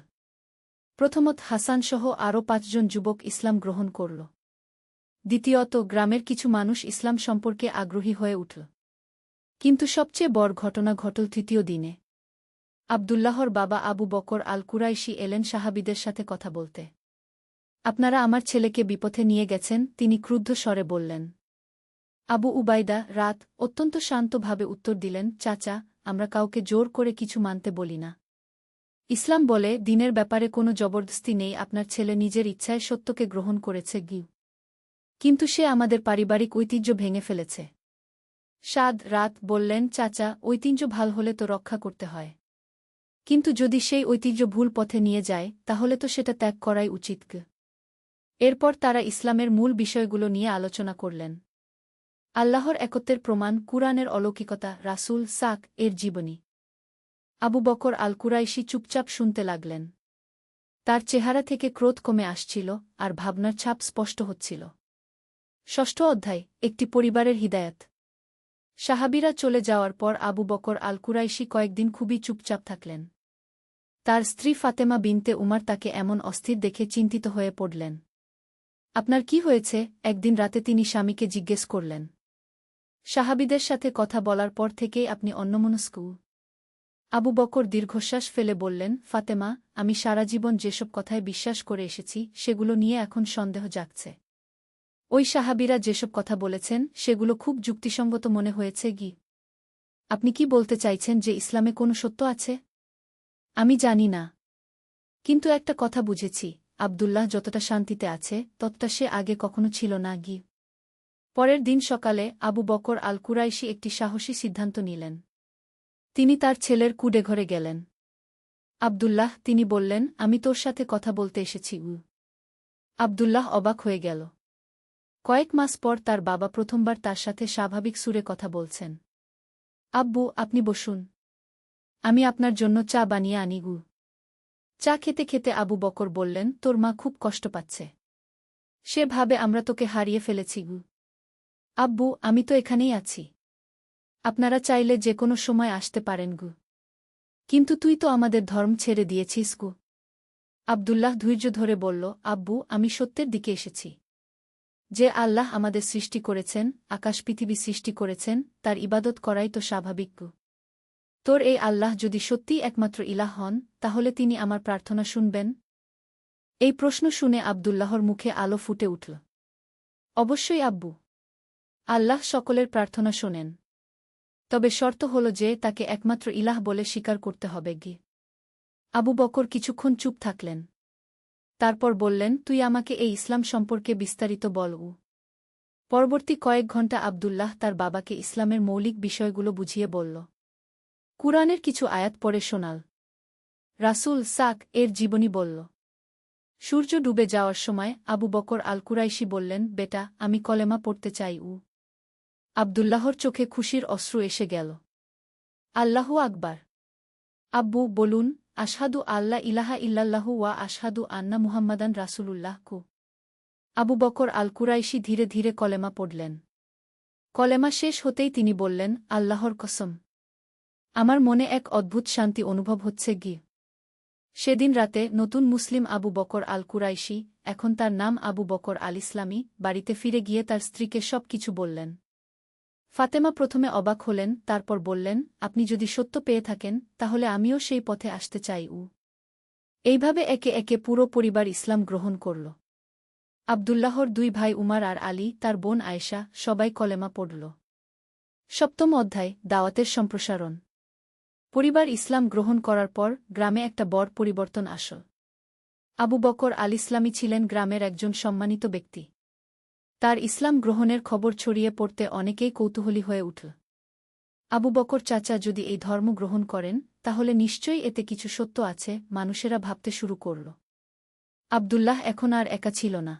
প্রথমত, হাসানসহ আরও 5 জন যুবক ইসলাম গ্রহণ করল। দ্বিতীয়ত, গ্রামের কিছু মানুষ ইসলাম সম্পর্কে আগ্রহী হয়ে উঠল। কিন্তু সবচেয়ে বড় ঘটনা ঘটল 3য় দিনে। আবদুল্লাহর বাবা আবু বকর আল কুরাইশি এলেন সাহাবীদের সাথে কথা বলতে। আপনারা আমার ছেলেকে বিপথে নিয়ে গেছেন, তিনি ক্রুদ্ধ স্বরে বললেন। আবু উবাইদা অত্যন্ত শান্তভাবে উত্তর দিলেন, চাচা, আমরা কাউকে জোর করে কিছু মানতে বলি না। ইসলাম বলে, দিনের ব্যাপারে কোনো জবরদস্তি নেই। আপনার ছেলে নিজের ইচ্ছায় সত্যকে গ্রহণ করেছে কিন্তু সে আমাদের পারিবারিক ঐতিহ্য ভেঙে ফেলেছে। সাদ বললেন, চাচা, ঐতিহ্য ভাল হলে তো রক্ষা করতে হয়। কিন্তু যদি সেই ঐতিহ্য ভুল পথে নিয়ে যায় তাহলে তো সেটা ত্যাগ করাই উচিত। এরপর তারা ইসলামের মূল বিষয়গুলো নিয়ে আলোচনা করলেন। আল্লাহর একত্বের প্রমাণ, কুরআনের অলৌকিকতা, রাসূল সাক এর জীবনী। আবু বকর আল কুরাইশি চুপচাপ শুনতে লাগলেন। তার চেহারা থেকে ক্রোধ কমে আসছিল আর ভাবনার ছাপ স্পষ্ট হচ্ছিল। ষষ্ঠ অধ্যায়, একটি পরিবারের হিদায়াত। সাহাবীরা চলে যাওয়ার পর আবু বকর আল কুরাইশি কয়েকদিন খুবই চুপচাপ থাকলেন। তার স্ত্রী ফাতেমা বিনতে উমার তাকে এমন অস্থির দেখে চিন্তিত হয়ে পড়লেন। আপনার কি হয়েছে? একদিন রাতে তিনি স্বামীকে জিজ্ঞেস করলেন। সাহাবীদের সাথে কথা বলার পর থেকেই আপনি অন্যমনস্ক। আবু বকর দীর্ঘশ্বাস ফেলে বললেন, ফাতেমা, আমি সারা জীবন যেসব কথায় বিশ্বাস করে এসেছি সেগুলো নিয়ে এখন সন্দেহ জাগছে। ওই সাহাবীরা যেসব কথা বলেছেন সেগুলো খুব যুক্তিসঙ্গত মনে হয়েছে। আপনি কি বলতে চাইছেন যে ইসলামে কোনো সত্য আছে? আমি জানি না, কিন্তু একটা কথা বুঝেছি, আব্দুল্লাহ যতটা শান্তিতে আছে ততটা সে আগে কখনো ছিল না। পরের দিন সকালে আবু বকর আল কুরাইশি একটি সাহসী সিদ্ধান্ত নিলেন। তিনি তার ছেলের কুডেঘরে গেলেন। আব্দুল্লাহ, তিনি বললেন, আমি তোর সাথে কথা বলতে এসেছি। আব্দুল্লাহ অবাক হয়ে গেল। কয়েক মাস পর তার বাবা প্রথমবার তার সাথে স্বাভাবিক সুরে কথা বলছেন। আব্বু, আপনি বসুন, আমি আপনার জন্য চা বানিয়ে আনি। চা খেতে খেতে আবু বকর বললেন, তোর মা খুব কষ্ট পাচ্ছে। সে ভাবে আমরা তোকে হারিয়ে ফেলেছি। আব্বু, আমি তো এখানেই আছি। আপনারা চাইলে যে কোনো সময় আসতে পারেন। কিন্তু তুই তো আমাদের ধর্ম ছেড়ে দিয়েছিস। আব্দুল্লাহ ধৈর্য ধরে বলল, আব্বু, আমি সত্যের দিকে এসেছি। যে আল্লাহ আমাদের সৃষ্টি করেছেন, আকাশ পৃথিবী সৃষ্টি করেছেন, তার ইবাদত করাই তো স্বাভাবিক। তোর এই আল্লাহ যদি সত্যিই একমাত্র ইলাহ হন, তাহলে তিনি আমার প্রার্থনা শুনবেন? এই প্রশ্ন শুনে আব্দুল্লাহর মুখে আলো ফুটে উঠল। অবশ্যই আব্বু। আল্লাহ সকলের প্রার্থনা শোনেন। তবে শর্ত হল যে তাকে একমাত্র ইলাহ বলে স্বীকার করতে হবে। আবু বকর কিছুক্ষণ চুপ থাকলেন। তারপর বললেন, তুই আমাকে এই ইসলাম সম্পর্কে বিস্তারিত বল। পরবর্তী কয়েক ঘণ্টা আব্দুল্লাহ তার বাবাকে ইসলামের মৌলিক বিষয়গুলো বুঝিয়ে বলল। কুরআনের কিছু আয়াত পড়ে শোনাল। রাসূল সাক এর জীবনী বলল। সূর্য ডুবে যাওয়ার সময় আবু বকর আল কুরাইশি বললেন, বেটা, আমি কলেমা পড়তে চাই। আব্দুল্লাহর চোখে খুশির অশ্রু এসে গেল। আল্লাহু আকবার। আব্বু, বলুন, আশহাদু আল্লা ইলাহা ইল্লাল্লাহু ওয়া আশহাদু আন্না মুহাম্মাদান রাসূলুল্লাহ। আবু বকর আল কুরাইশি ধীরে ধীরে কলেমা পড়লেন। কলেমা শেষ হতেই তিনি বললেন, আল্লাহর কসম, আমার মনে এক অদ্ভুত শান্তি অনুভব হচ্ছে। সেদিন রাতে নতুন মুসলিম আবু বকর আল কুরাইশি, এখন তার নাম আবু বকর আল ইসলামী, বাড়িতে ফিরে গিয়ে তার স্ত্রীকে সব কিছু বললেন। ফাতেমা প্রথমে অবাক হলেন, তারপর বললেন, আপনি যদি সত্য পেয়ে থাকেন তাহলে আমিও সেই পথে আসতে চাই। এইভাবে একে একে পুরো পরিবার ইসলাম গ্রহণ করল। আব্দুল্লাহর দুই ভাই উমার আর আলী, তার বোন আয়েশা, সবাই কলেমা পড়ল। সপ্তম অধ্যায়, দাওয়াতের সম্প্রসারণ। পরিবার ইসলাম গ্রহণ করার পর গ্রামে একটা বড় পরিবর্তন আসল। আবু বকর আল ইসলামী ছিলেন গ্রামের একজন সম্মানিত ব্যক্তি। তার ইসলাম গ্রহণের খবর ছড়িয়ে পড়তে অনেকেই কৌতূহলী হয়ে উঠল। আবু বকর চাচা যদি এই ধর্ম গ্রহণ করেন তাহলে নিশ্চয়ই এতে কিছু সত্য আছে, মানুষেরা ভাবতে শুরু করল। আব্দুল্লাহ এখন আর একা ছিল না।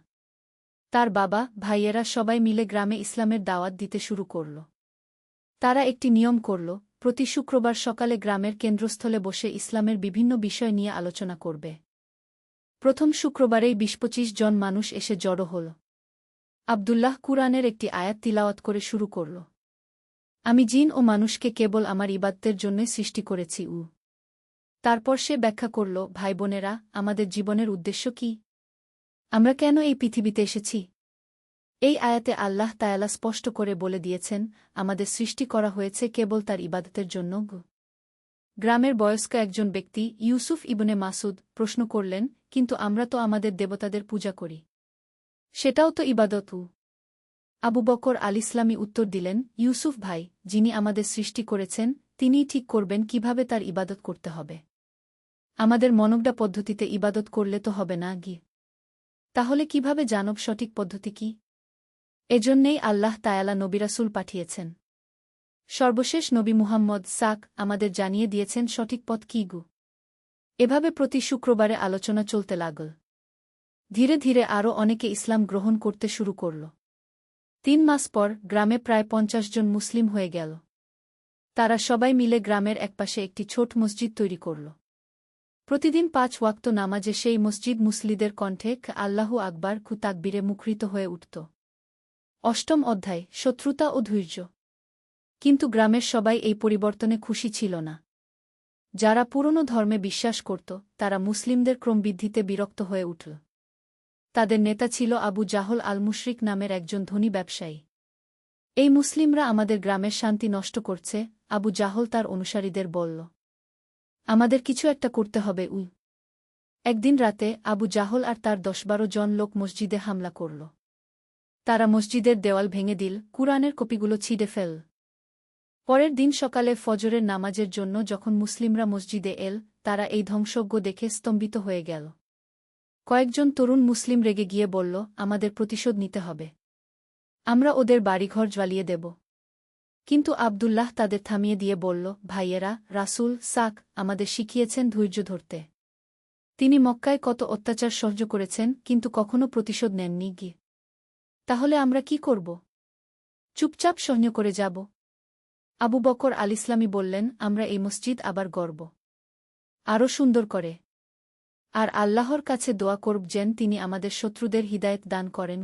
তার বাবা, ভাইয়েরা সবাই মিলে গ্রামে ইসলামের দাওয়াত দিতে শুরু করল। তারা একটি নিয়ম করল, প্রতি শুক্রবার সকালে গ্রামের কেন্দ্রস্থলে বসে ইসলামের বিভিন্ন বিষয় নিয়ে আলোচনা করবে। প্রথম শুক্রবারেই ২০-২৫ জন মানুষ এসে জড়ো হল। আব্দুল্লাহ কুরআনের একটি আয়াত তিলাওয়াত করে শুরু করল। আমি জিন ও মানুষকে কেবল আমার ইবাদতের জন্যই সৃষ্টি করেছি। তারপর সে ব্যাখ্যা করল, ভাই বোনেরা, আমাদের জীবনের উদ্দেশ্য কি? আমরা কেন এই পৃথিবীতে এসেছি? এই আয়াতে আল্লাহ তাআলা স্পষ্ট করে বলে দিয়েছেন, আমাদের সৃষ্টি করা হয়েছে কেবল তার ইবাদতের জন্য। গ্রামের বয়স্ক একজন ব্যক্তি, ইউসুফ ইবনে মাসুদ, প্রশ্ন করলেন, কিন্তু আমরা তো আমাদের দেবতাদের পূজা করি। সেটাও তো ইবাদত। আবু বকর আল ইসলামী উত্তর দিলেন, ইউসুফ ভাই, যিনি আমাদের সৃষ্টি করেছেন তিনিই ঠিক করবেন কিভাবে তার ইবাদত করতে হবে। আমাদের মনগড়া পদ্ধতিতে ইবাদত করলে তো হবে না। তাহলে কিভাবে জানব সঠিক পদ্ধতি কি? এজন্যেই আল্লাহ তাআলা নবী রাসূল পাঠিয়েছেন। সর্বশেষ নবী মুহাম্মদ সাক আমাদের জানিয়ে দিয়েছেন সঠিক পথ কি। এভাবে প্রতি শুক্রবারে আলোচনা চলতে লাগল। ধীরে ধীরে আরও অনেকে ইসলাম গ্রহণ করতে শুরু করল। 3 মাস পর গ্রামে প্রায় 50 জন মুসলিম হয়ে গেল। তারা সবাই মিলে গ্রামের একপাশে একটি ছোট মসজিদ তৈরি করল। প্রতিদিন 5 ওয়াক্ত নামাজে সেই মসজিদ মুসলিদের কণ্ঠে আল্লাহু আকবার কু তাকবীরে মুখরিত হয়ে উঠত। 8ম অধ্যায় শত্রুতা ও ধৈর্য। কিন্তু গ্রামের সবাই এই পরিবর্তনে খুশি ছিল না। যারা পুরনো ধর্মে বিশ্বাস করত তারা মুসলিমদের ক্রমবৃদ্ধিতে বিরক্ত হয়ে উঠল। তাদের নেতা ছিল আবু জাহল আল মুশরিক নামের একজন ধনী ব্যবসায়ী। এই মুসলিমরা আমাদের গ্রামের শান্তি নষ্ট করছে, আবু জাহল তার অনুসারীদের বলল। আমাদের কিছু একটা করতে হবে। একদিন রাতে আবু জাহল আর তার 10-12 জন লোক মসজিদে হামলা করল। তারা মসজিদের দেওয়াল ভেঙে দিল, কুরআনের কপিগুলো ছিঁড়ে ফেল। পরের দিন সকালে ফজরের নামাজের জন্য যখন মুসলিমরা মসজিদে এল, তারা এই ধ্বংসজ্ঞ দেখে স্তম্ভিত হয়ে গেল। কয়েকজন তরুণ মুসলিম রেগে গিয়ে বলল, আমাদের প্রতিশোধ নিতে হবে। আমরা ওদের বাড়িঘর জ্বালিয়ে দেব। কিন্তু আব্দুল্লাহ তাদের থামিয়ে দিয়ে বলল, ভাইয়েরা, রাসূল সাক আমাদের শিখিয়েছেন ধৈর্য ধরতে। তিনি মক্কায় কত অত্যাচার সহ্য করেছেন, কিন্তু কখনো প্রতিশোধ নেননি গিয়ে। তাহলে আমরা কি করব? চুপচাপ সহ্য করে যাব? আবু বকর আল ইসলামী বললেন, আমরা এই মসজিদ আবার গড়ব, আরও সুন্দর করে। আর আল্লাহর কাছে দোয়া করব যেন তিনি আমাদের শত্রুদের হিদায়েত দান করেন।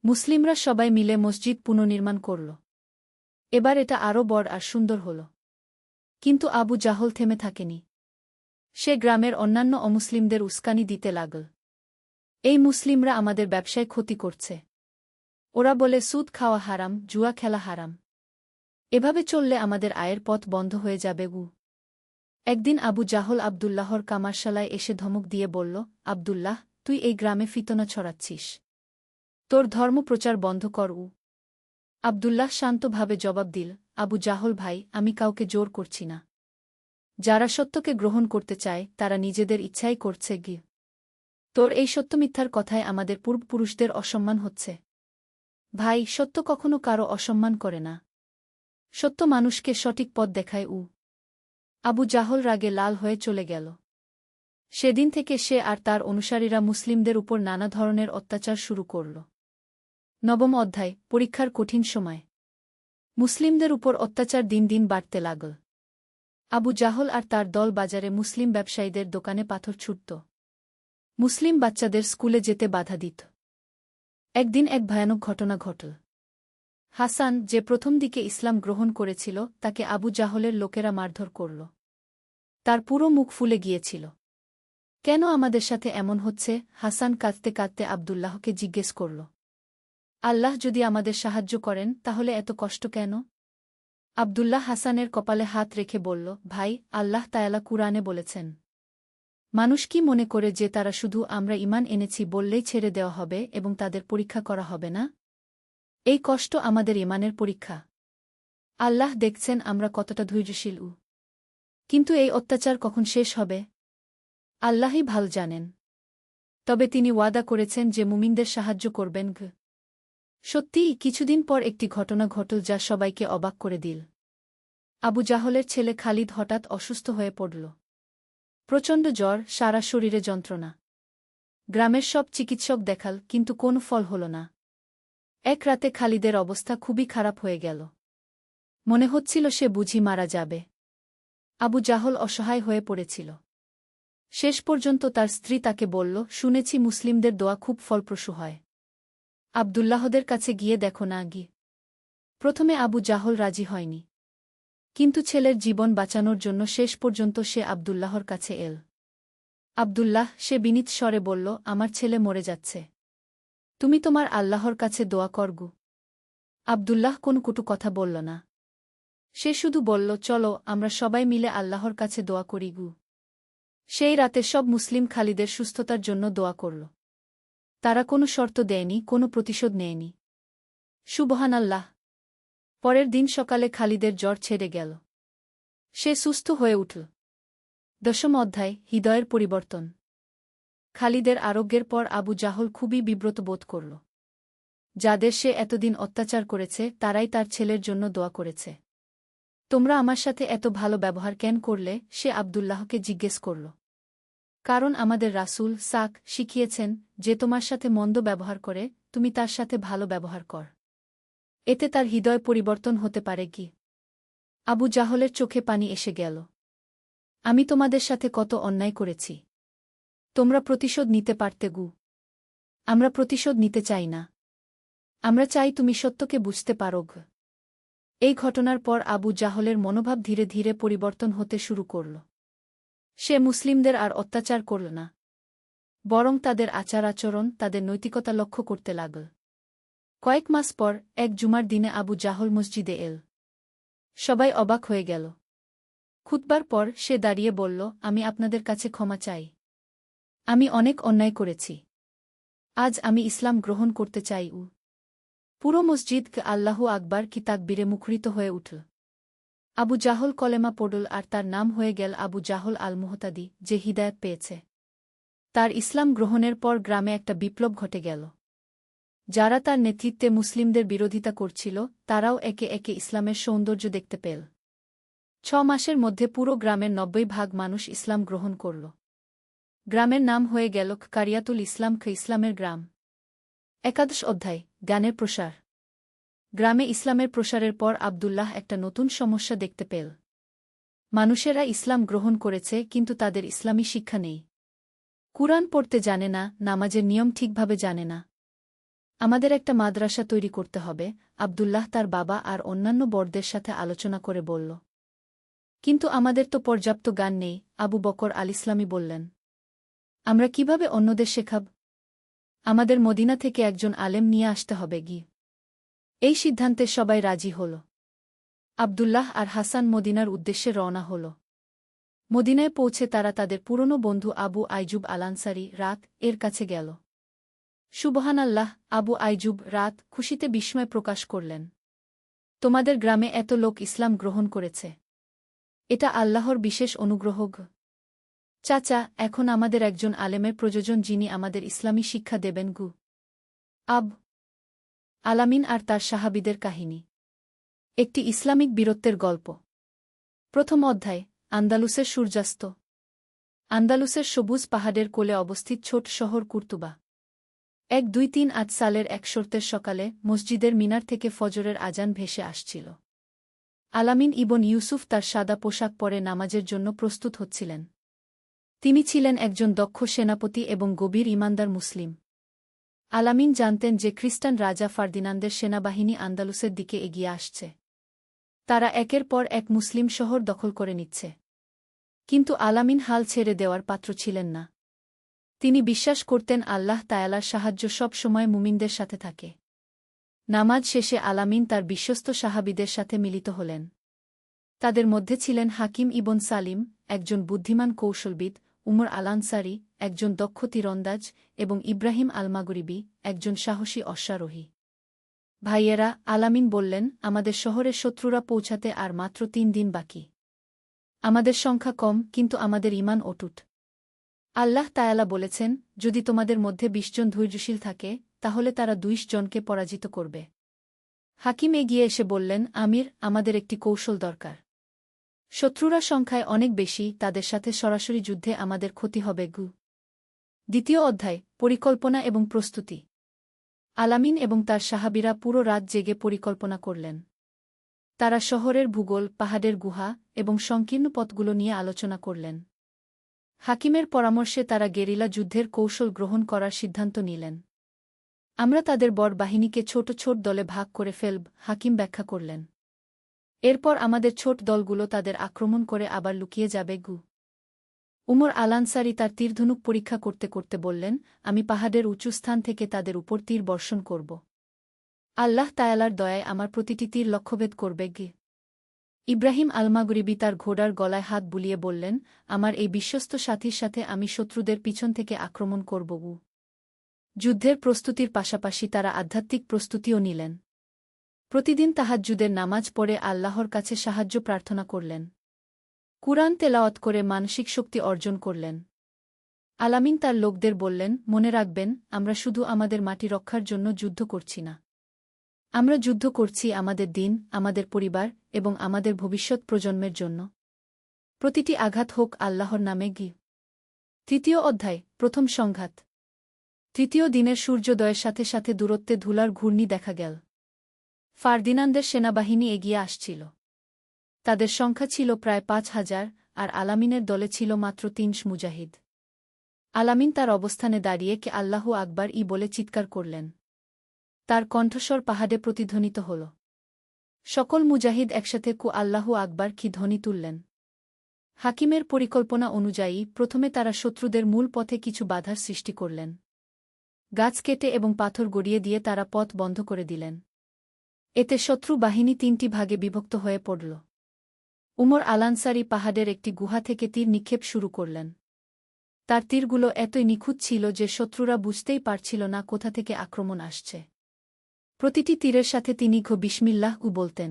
মুসলিমরা সবাই মিলে মসজিদ পুনর্নির্মাণ করল। এবার এটা আরও বড় আর সুন্দর হল। কিন্তু আবু জাহল থেমে থাকেনি। সে গ্রামের অন্যান্য অমুসলিমদের উস্কানি দিতে লাগল। এই মুসলিমরা আমাদের ব্যবসায় ক্ষতি করছে। ওরা বলে সুদ খাওয়া হারাম, জুয়া খেলা হারাম। এভাবে চললে আমাদের আয়ের পথ বন্ধ হয়ে যাবে। একদিন আবু জাহল আব্দুল্লাহর কামারশালায় এসে ধমক দিয়ে বলল, আব্দুল্লাহ, তুই এই গ্রামে ফিতনা ছড়াচ্ছিস। তোর ধর্ম প্রচার বন্ধ কর। আব্দুল্লাহ শান্তভাবে জবাব দিল, আবু জাহল ভাই, আমি কাউকে জোর করছি না। যারা সত্যকে গ্রহণ করতে চায় তারা নিজেদের ইচ্ছাই করছে। তোর এই সত্যমিথ্যার কথায় আমাদের পূর্বপুরুষদের অসম্মান হচ্ছে। ভাই, সত্য কখনো কারো অসম্মান করে না। সত্য মানুষকে সঠিক পথ দেখায়। আবু জাহল রাগে লাল হয়ে চলে গেল। সেদিন থেকে সে আর তার অনুসারীরা মুসলিমদের উপর নানা ধরনের অত্যাচার শুরু করল। 9ম অধ্যায় পরীক্ষার কঠিন সময়। মুসলিমদের উপর অত্যাচার দিন দিন বাড়তে লাগল। আবু জাহল আর তার দল বাজারে মুসলিম ব্যবসায়ীদের দোকানে পাথর ছুটত। মুসলিম বাচ্চাদের স্কুলে যেতে বাধা দিত। একদিন এক ভয়ানক ঘটনা ঘটল। হাসান, যে প্রথম দিকে ইসলাম গ্রহণ করেছিল, তাকে আবু জাহলের লোকেরা মারধর করল। তার পুরো মুখ ফুলে গিয়েছিল। কেন আমাদের সাথে এমন হচ্ছে? হাসান কাঁদতে কাঁদতে আব্দুল্লাহকে জিজ্ঞেস করল। আল্লাহ যদি আমাদের সাহায্য করেন তাহলে এত কষ্ট কেন? আব্দুল্লাহ হাসানের কপালে হাত রেখে বলল, ভাই, আল্লাহ তায়ালা কুরআনে বলেছেন, মানুষ কি মনে করে যে তারা শুধু আমরা ঈমান এনেছি বললেই ছেড়ে দেওয়া হবে এবং তাদের পরীক্ষা করা হবে না? এই কষ্ট আমাদের ঈমানের পরীক্ষা। আল্লাহ দেখছেন আমরা কতটা ধৈর্যশীল। কিন্তু এই অত্যাচার কখন শেষ হবে? আল্লাহই ভালো জানেন। তবে তিনি ওয়াদা করেছেন যে মুমিনদের সাহায্য করবেন। সত্যিই কিছুদিন পর একটি ঘটনা ঘটল যা সবাইকে অবাক করে দিল। আবু জাহলের ছেলে খালিদ হঠাৎ অসুস্থ হয়ে পড়ল। প্রচণ্ড জ্বর, সারা শরীরে যন্ত্রণা। গ্রামের সব চিকিৎসক দেখাল, কিন্তু কোনো ফল হল না। এক রাতে খালিদের অবস্থা খুবই খারাপ হয়ে গেল। মনে হচ্ছিল সে বুঝি মারা যাবে। আবু জাহল অসহায় হয়ে পড়েছিল। শেষ পর্যন্ত তার স্ত্রী তাকে বলল, শুনেছি মুসলিমদের দোয়া খুব ফলপ্রসূ হয়। আব্দুল্লাহদের কাছে গিয়ে দেখো না। প্রথমে আবু জাহল রাজি হয়নি, কিন্তু ছেলের জীবন বাঁচানোর জন্য শেষ পর্যন্ত সে আব্দুল্লাহর কাছে এল। আব্দুল্লাহ, সে বিনীত স্বরে বলল, আমার ছেলে মরে যাচ্ছে। তুমি তোমার আল্লাহর কাছে দোয়া করগু। আব্দুল্লাহ কোনো কটু কথা বলল না। সে শুধু বলল, চলো আমরা সবাই মিলে আল্লাহর কাছে দোয়া করিগু। সেই রাতে সব মুসলিম খালিদের সুস্থতার জন্য দোয়া করল। তারা কোনো শর্ত দেয়নি, কোনো প্রতিশোধ নেয়নি। সুবহানাল্লাহ। পরের দিন সকালে খালিদের জ্বর ছেড়ে গেল। সে সুস্থ হয়ে উঠল। 10ম অধ্যায় হৃদয়ের পরিবর্তন। খালিদের আরোগ্যের পর আবু জাহল খুবই বিব্রত বোধ করল। যাদের সে এতদিন অত্যাচার করেছে তারাই তার ছেলের জন্য দোয়া করেছে। তোমরা আমার সাথে এত ভালো ব্যবহার কেন করলে? সে আব্দুল্লাহকে জিজ্ঞেস করল। কারণ আমাদের রাসূল সাক শিখিয়েছেন, যে তোমার সাথে মন্দ ব্যবহার করে তুমি তার সাথে ভালো ব্যবহার কর। এতে তার হৃদয় পরিবর্তন হতে পারে কি? আবু জাহলের চোখে পানি এসে গেল। আমি তোমাদের সাথে কত অন্যায় করেছি। তোমরা প্রতিশোধ নিতে পারতে গু। আমরা প্রতিশোধ নিতে চাই না। আমরা চাই তুমি সত্যকে বুঝতে পারো গ। এই ঘটনার পর আবু জাহলের মনোভাব ধীরে ধীরে পরিবর্তন হতে শুরু করল। সে মুসলিমদের আর অত্যাচার করল না, বরং তাদের আচার-আচরণ, তাদের নৈতিকতা লক্ষ্য করতে লাগল। কয়েক মাস পর এক জুমার দিনে আবু জাহল মসজিদে এল। সবাই অবাক হয়ে গেল। খুতবার পর সে দাঁড়িয়ে বলল, আমি আপনাদের কাছে ক্ষমা চাই। আমি অনেক অন্যায় করেছি। আজ আমি ইসলাম গ্রহণ করতে চাই। পুরো মসজিদ আল্লাহু আকবার কি তাকবীরে মুখরিত হয়ে উঠল। আবু জাহল কলেমা পড়ল আর তার নাম হয়ে গেল আবু জাহল আল মুহতাদি, যে হিদায়াত পেয়েছে। তার ইসলাম গ্রহণের পর গ্রামে একটা বিপ্লব ঘটে গেল। যারা তার নেতৃত্বে মুসলিমদের বিরোধিতা করছিল, তারাও একে একে ইসলামের সৌন্দর্য দেখতে পেল। 6 মাসের মধ্যে পুরো গ্রামের 90% মানুষ ইসলাম গ্রহণ করল। গ্রামের নাম হয়ে গেল কারিয়াতুল ইসলাম, ইসলামের গ্রাম। 11 অধ্যায়, জ্ঞানের প্রসার। গ্রামে ইসলামের প্রসারের পর আব্দুল্লাহ একটা নতুন সমস্যা দেখতে পেল। মানুষেরা ইসলাম গ্রহণ করেছে, কিন্তু তাদের ইসলামী শিক্ষা নেই। কুরআন পড়তে জানে না, নামাজের নিয়ম ঠিকভাবে জানে না। আমাদের একটা মাদ্রাসা তৈরি করতে হবে, আব্দুল্লাহ তার বাবা আর অন্যান্য বড়দের সাথে আলোচনা করে বলল। কিন্তু আমাদের তো পর্যাপ্ত জ্ঞান নেই, আবু বকর আল ইসলামী বললেন। আমরা কিভাবে অন্যদের শেখাব? আমাদের মদিনা থেকে একজন আলেম নিয়ে আসতে হবে গি। এই সিদ্ধান্তে সবাই রাজি হল। আব্দুল্লাহ আর হাসান মদিনার উদ্দেশ্যে রওনা হল। মদিনায় পৌঁছে তারা তাদের পুরনো বন্ধু আবু আইজুব আলানসারি রাত এর কাছে গেল। সুবহানাল্লাহ, আবু আইজুব রাত খুশিতে বিস্ময় প্রকাশ করলেন। তোমাদের গ্রামে এত লোক ইসলাম গ্রহণ করেছে। এটা আল্লাহর বিশেষ অনুগ্রহ। চাচা, এখন আমাদের একজন আলেমের প্রয়োজন, যিনি আমাদের ইসলামী শিক্ষা দেবেন গু। আব আলামিন আর তার সাহাবীদের কাহিনী। একটি ইসলামিক বীরত্বের গল্প। প্রথম অধ্যায়, আন্দালুসের সূর্যাস্ত। আন্দালুসের সবুজ পাহাড়ের কোলে অবস্থিত ছোট শহর কুর্তুবা। 1238 সালের এক শরতের সকালে মসজিদের মিনার থেকে ফজরের আজান ভেসে আসছিল। আলামিন ইবন ইউসুফ তার সাদা পোশাক পরে নামাজের জন্য প্রস্তুত হচ্ছিলেন। তিনি ছিলেন একজন দক্ষ সেনাপতি এবং গভীর ঈমানদার মুসলিম। আলামিন জানতেন যে খ্রিস্টান রাজা ফার্দিনান্দের সেনাবাহিনী আন্দালুসের দিকে এগিয়ে আসছে। তারা একের পর এক মুসলিম শহর দখল করে নিচ্ছে। কিন্তু আলামিন হাল ছেড়ে দেওয়ার পাত্র ছিলেন না। তিনি বিশ্বাস করতেন আল্লাহ তায়ালার সাহায্য সব সময় মুমিনদের সাথে থাকে। নামাজ শেষে আলামিন তার বিশ্বস্ত সাহাবীদের সাথে মিলিত হলেন। তাদের মধ্যে ছিলেন হাকিম ইবন সালিম, একজন বুদ্ধিমান কৌশলবিদ, উমর আলানসারি, একজন দক্ষ তীরন্দাজ, এবং ইব্রাহিম আলমাগরিবি, একজন সাহসী অশ্বারোহী। ভাইয়েরা, আলামিন বললেন, আমাদের শহরের শত্রুরা পৌঁছাতে আর মাত্র 3 দিন বাকি। আমাদের সংখ্যা কম, কিন্তু আমাদের ঈমান অটুট। আল্লাহ তায়ালা বলেছেন, যদি তোমাদের মধ্যে 20 জন ধৈর্যশীল থাকে, তাহলে তারা 20 জনকে পরাজিত করবে। হাকিম এগিয়ে এসে বললেন, আমির, আমাদের একটি কৌশল দরকার। শত্রুরা সংখ্যায় অনেক বেশি, তাদের সাথে সরাসরি যুদ্ধে আমাদের ক্ষতি হবে গু। দ্বিতীয় অধ্যায়, পরিকল্পনা এবং প্রস্তুতি। আলামিন এবং তার সাহাবীরা পুরো রাত জেগে পরিকল্পনা করলেন। তারা শহরের ভূগোল, পাহাড়ের গুহা এবং সংকীর্ণ পথগুলো নিয়ে আলোচনা করলেন। হাকিমের পরামর্শে তারা গেরিলা যুদ্ধের কৌশল গ্রহণ করার সিদ্ধান্ত নিলেন। আমরা তাদের বড় বাহিনীকে ছোট ছোট দলে ভাগ করে ফেলব, হাকিম ব্যাখ্যা করলেন। এরপর আমাদের ছোট দলগুলো তাদের আক্রমণ করে আবার লুকিয়ে যাবে গু। উমর আলানসারি তার তীরধনুক পরীক্ষা করতে করতে বললেন, আমি পাহাড়ের উঁচু স্থান থেকে তাদের উপর তীর বর্ষণ করব। আল্লাহ তায়ালার দয়ায় আমার প্রতিটি তীর লক্ষ্যভেদ করবে গে। ইব্রাহিম আলমাগরিবি তার ঘোড়ার গলায় হাত বুলিয়ে বললেন, আমার এই বিশ্বস্ত সাথীর সাথে আমি শত্রুদের পিছন থেকে আক্রমণ করব। যুদ্ধের প্রস্তুতির পাশাপাশি তারা আধ্যাত্মিক প্রস্তুতিও নিলেন। প্রতিদিন তাহাজ্জুদের নামাজ পড়ে আল্লাহর কাছে সাহায্য প্রার্থনা করলেন। কুরআন তেলাওয়াত করে মানসিক শক্তি অর্জন করলেন। আলামিন তার লোকদের বললেন, মনে রাখবেন, আমরা শুধু আমাদের মাটি রক্ষার জন্য যুদ্ধ করছি না। আমরা যুদ্ধ করছি আমাদের দিন, আমাদের পরিবার এবং আমাদের ভবিষ্যৎ প্রজন্মের জন্য। প্রতিটি আঘাত হোক আল্লাহর নামে গি। তৃতীয় অধ্যায়, প্রথম সংঘাত। তৃতীয় দিনের সূর্যোদয়ের সাথে সাথে দূরত্বে ধুলার ঘূর্ণি দেখা গেল। ফার্দিনান্দের সেনাবাহিনী এগিয়ে আসছিল। তাদের সংখ্যা ছিল প্রায় ৫,০০০, আর আলামিনের দলে ছিল মাত্র ৩০ মুজাহিদ। আলামিন তার অবস্থানে দাঁড়িয়ে কে আল্লাহু আকবার বলে চিৎকার করলেন। তার কণ্ঠস্বর পাহাড়ে প্রতিধ্বনিত হল। সকল মুজাহিদ একসাথে আল্লাহু আকবার কি ধ্বনি তুললেন। হাকিমের পরিকল্পনা অনুযায়ী প্রথমে তারা শত্রুদের মূল পথে কিছু বাধার সৃষ্টি করলেন। গাছ কেটে এবং পাথর গড়িয়ে দিয়ে তারা পথ বন্ধ করে দিলেন। এতে শত্রু বাহিনী ৩টি ভাগে বিভক্ত হয়ে পড়ল। উমর আলানসারি পাহাড়ের একটি গুহা থেকে তীর নিক্ষেপ শুরু করলেন। তার তীরগুলো এতই নিখুঁত ছিল যে শত্রুরা বুঝতেই পারছিল না কোথা থেকে আক্রমণ আসছে। প্রতিটি তীরের সাথে তিনি বিসমিল্লাহ বলতেন।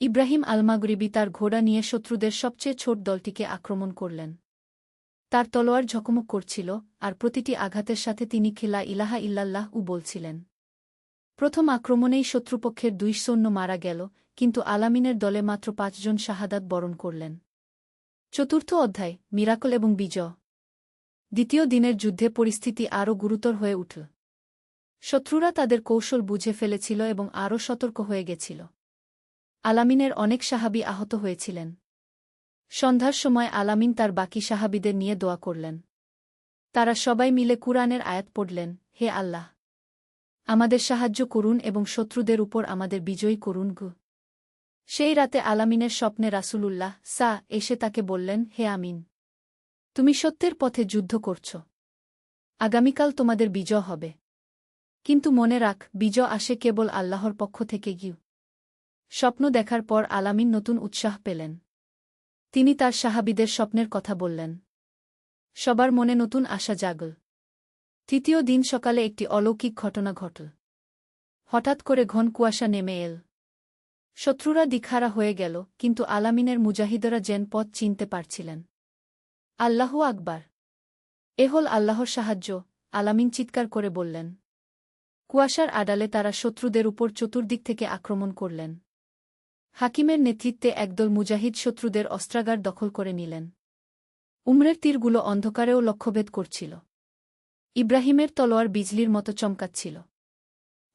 ইব্রাহিম আল-মাগরিবি তার ঘোড়া নিয়ে শত্রুদের সবচেয়ে ছোট দলটিকে আক্রমণ করলেন। তার তলোয়ার ঝকমক করছিল, আর প্রতিটি আঘাতের সাথে তিনি লা ইলাহা ইল্লাল্লাহ বলছিলেন। প্রথম আক্রমণেই শত্রুপক্ষের ২ সৈন্য মারা গেল, কিন্তু আলামিনের দলে মাত্র ৫ জন শাহাদাত বরণ করলেন। চতুর্থ অধ্যায়, মিরাকল এবং বিজয়। দ্বিতীয় দিনের যুদ্ধে পরিস্থিতি আরও গুরুতর হয়ে উঠল। শত্রুরা তাদের কৌশল বুঝে ফেলেছিল এবং আরও সতর্ক হয়ে গেছিল। আলামিনের অনেক সাহাবী আহত হয়েছিলেন। সন্ধ্যার সময় আলামিন তার বাকি সাহাবীদের নিয়ে দোয়া করলেন। তারা সবাই মিলে কুরআনের আয়াত পড়লেন, হে আল্লাহ, আমাদের সাহায্য করুন এবং শত্রুদের উপর আমাদের বিজয়ী করুন গু। সেই রাতে আলামিনের স্বপ্নে রাসূলুল্লাহ এসে তাকে বললেন, হে আমিন, তুমি সত্যের পথে যুদ্ধ করছ। আগামীকাল তোমাদের বিজয় হবে। কিন্তু মনে রাখ, বিজয় আসে কেবল আল্লাহর পক্ষ থেকে গিয়ে। স্বপ্ন দেখার পর আলামিন নতুন উৎসাহ পেলেন। তিনি তার সাহাবীদের স্বপ্নের কথা বললেন। সবার মনে নতুন আশা জাগল। তৃতীয় দিন সকালে একটি অলৌকিক ঘটনা ঘটল। হঠাৎ করে ঘন কুয়াশা নেমে এল। শত্রুরা দিকহারা হয়ে গেল, কিন্তু আলামিনের মুজাহিদরা যেন পথ চিনতে পারছিলেন। আল্লাহু আকবার! এ হল আল্লাহর সাহায্য, আলামিন চিৎকার করে বললেন। কুয়াশার আড়ালে তারা শত্রুদের উপর চতুর্দিক থেকে আক্রমণ করলেন। হাকিমের নেতৃত্বে একদল মুজাহিদ শত্রুদের অস্ত্রাগার দখল করে নিলেন। উমরের তীরগুলো অন্ধকারেও লক্ষ্যভেদ করছিল। ইব্রাহিমের তলোয়ার বিজলির মতো চমকাচ্ছিল।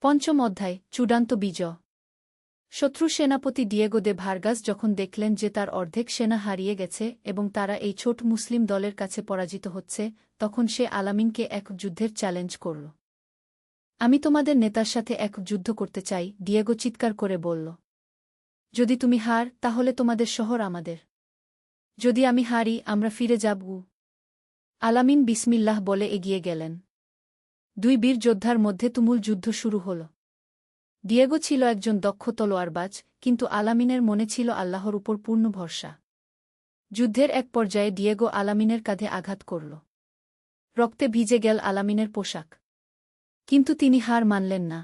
পঞ্চম অধ্যায়, চূড়ান্ত বিজয়। শত্রু সেনাপতি ডিয়েগো দে ভার্গাস যখন দেখলেন যে তার অর্ধেক সেনা হারিয়ে গেছে এবং তারা এই ছোট মুসলিম দলের কাছে পরাজিত হচ্ছে, তখন সে আলামিনকে এক যুদ্ধের চ্যালেঞ্জ করল। আমি তোমাদের নেতার সাথে এক যুদ্ধ করতে চাই, ডিয়েগো চিৎকার করে বলল। যদি তুমি হার, তাহলে তোমাদের শহর আমাদের। যদি আমি হারি, আমরা ফিরে যাব। আলামিন বিসমিল্লাহ বলে এগিয়ে গেলেন। 2 বীর যোদ্ধার মধ্যে তুমুল যুদ্ধ শুরু হল। ডিয়েগো ছিল একজন দক্ষ তলোয়ারবাজ, কিন্তু আলামিনের মনে ছিল আল্লাহর উপর পূর্ণ ভরসা। যুদ্ধের এক পর্যায়ে ডিয়েগো আলামিনের কাঁধে আঘাত করল। রক্তে ভিজে গেল আলামিনের পোশাক। কিন্তু তিনি হার মানলেন না।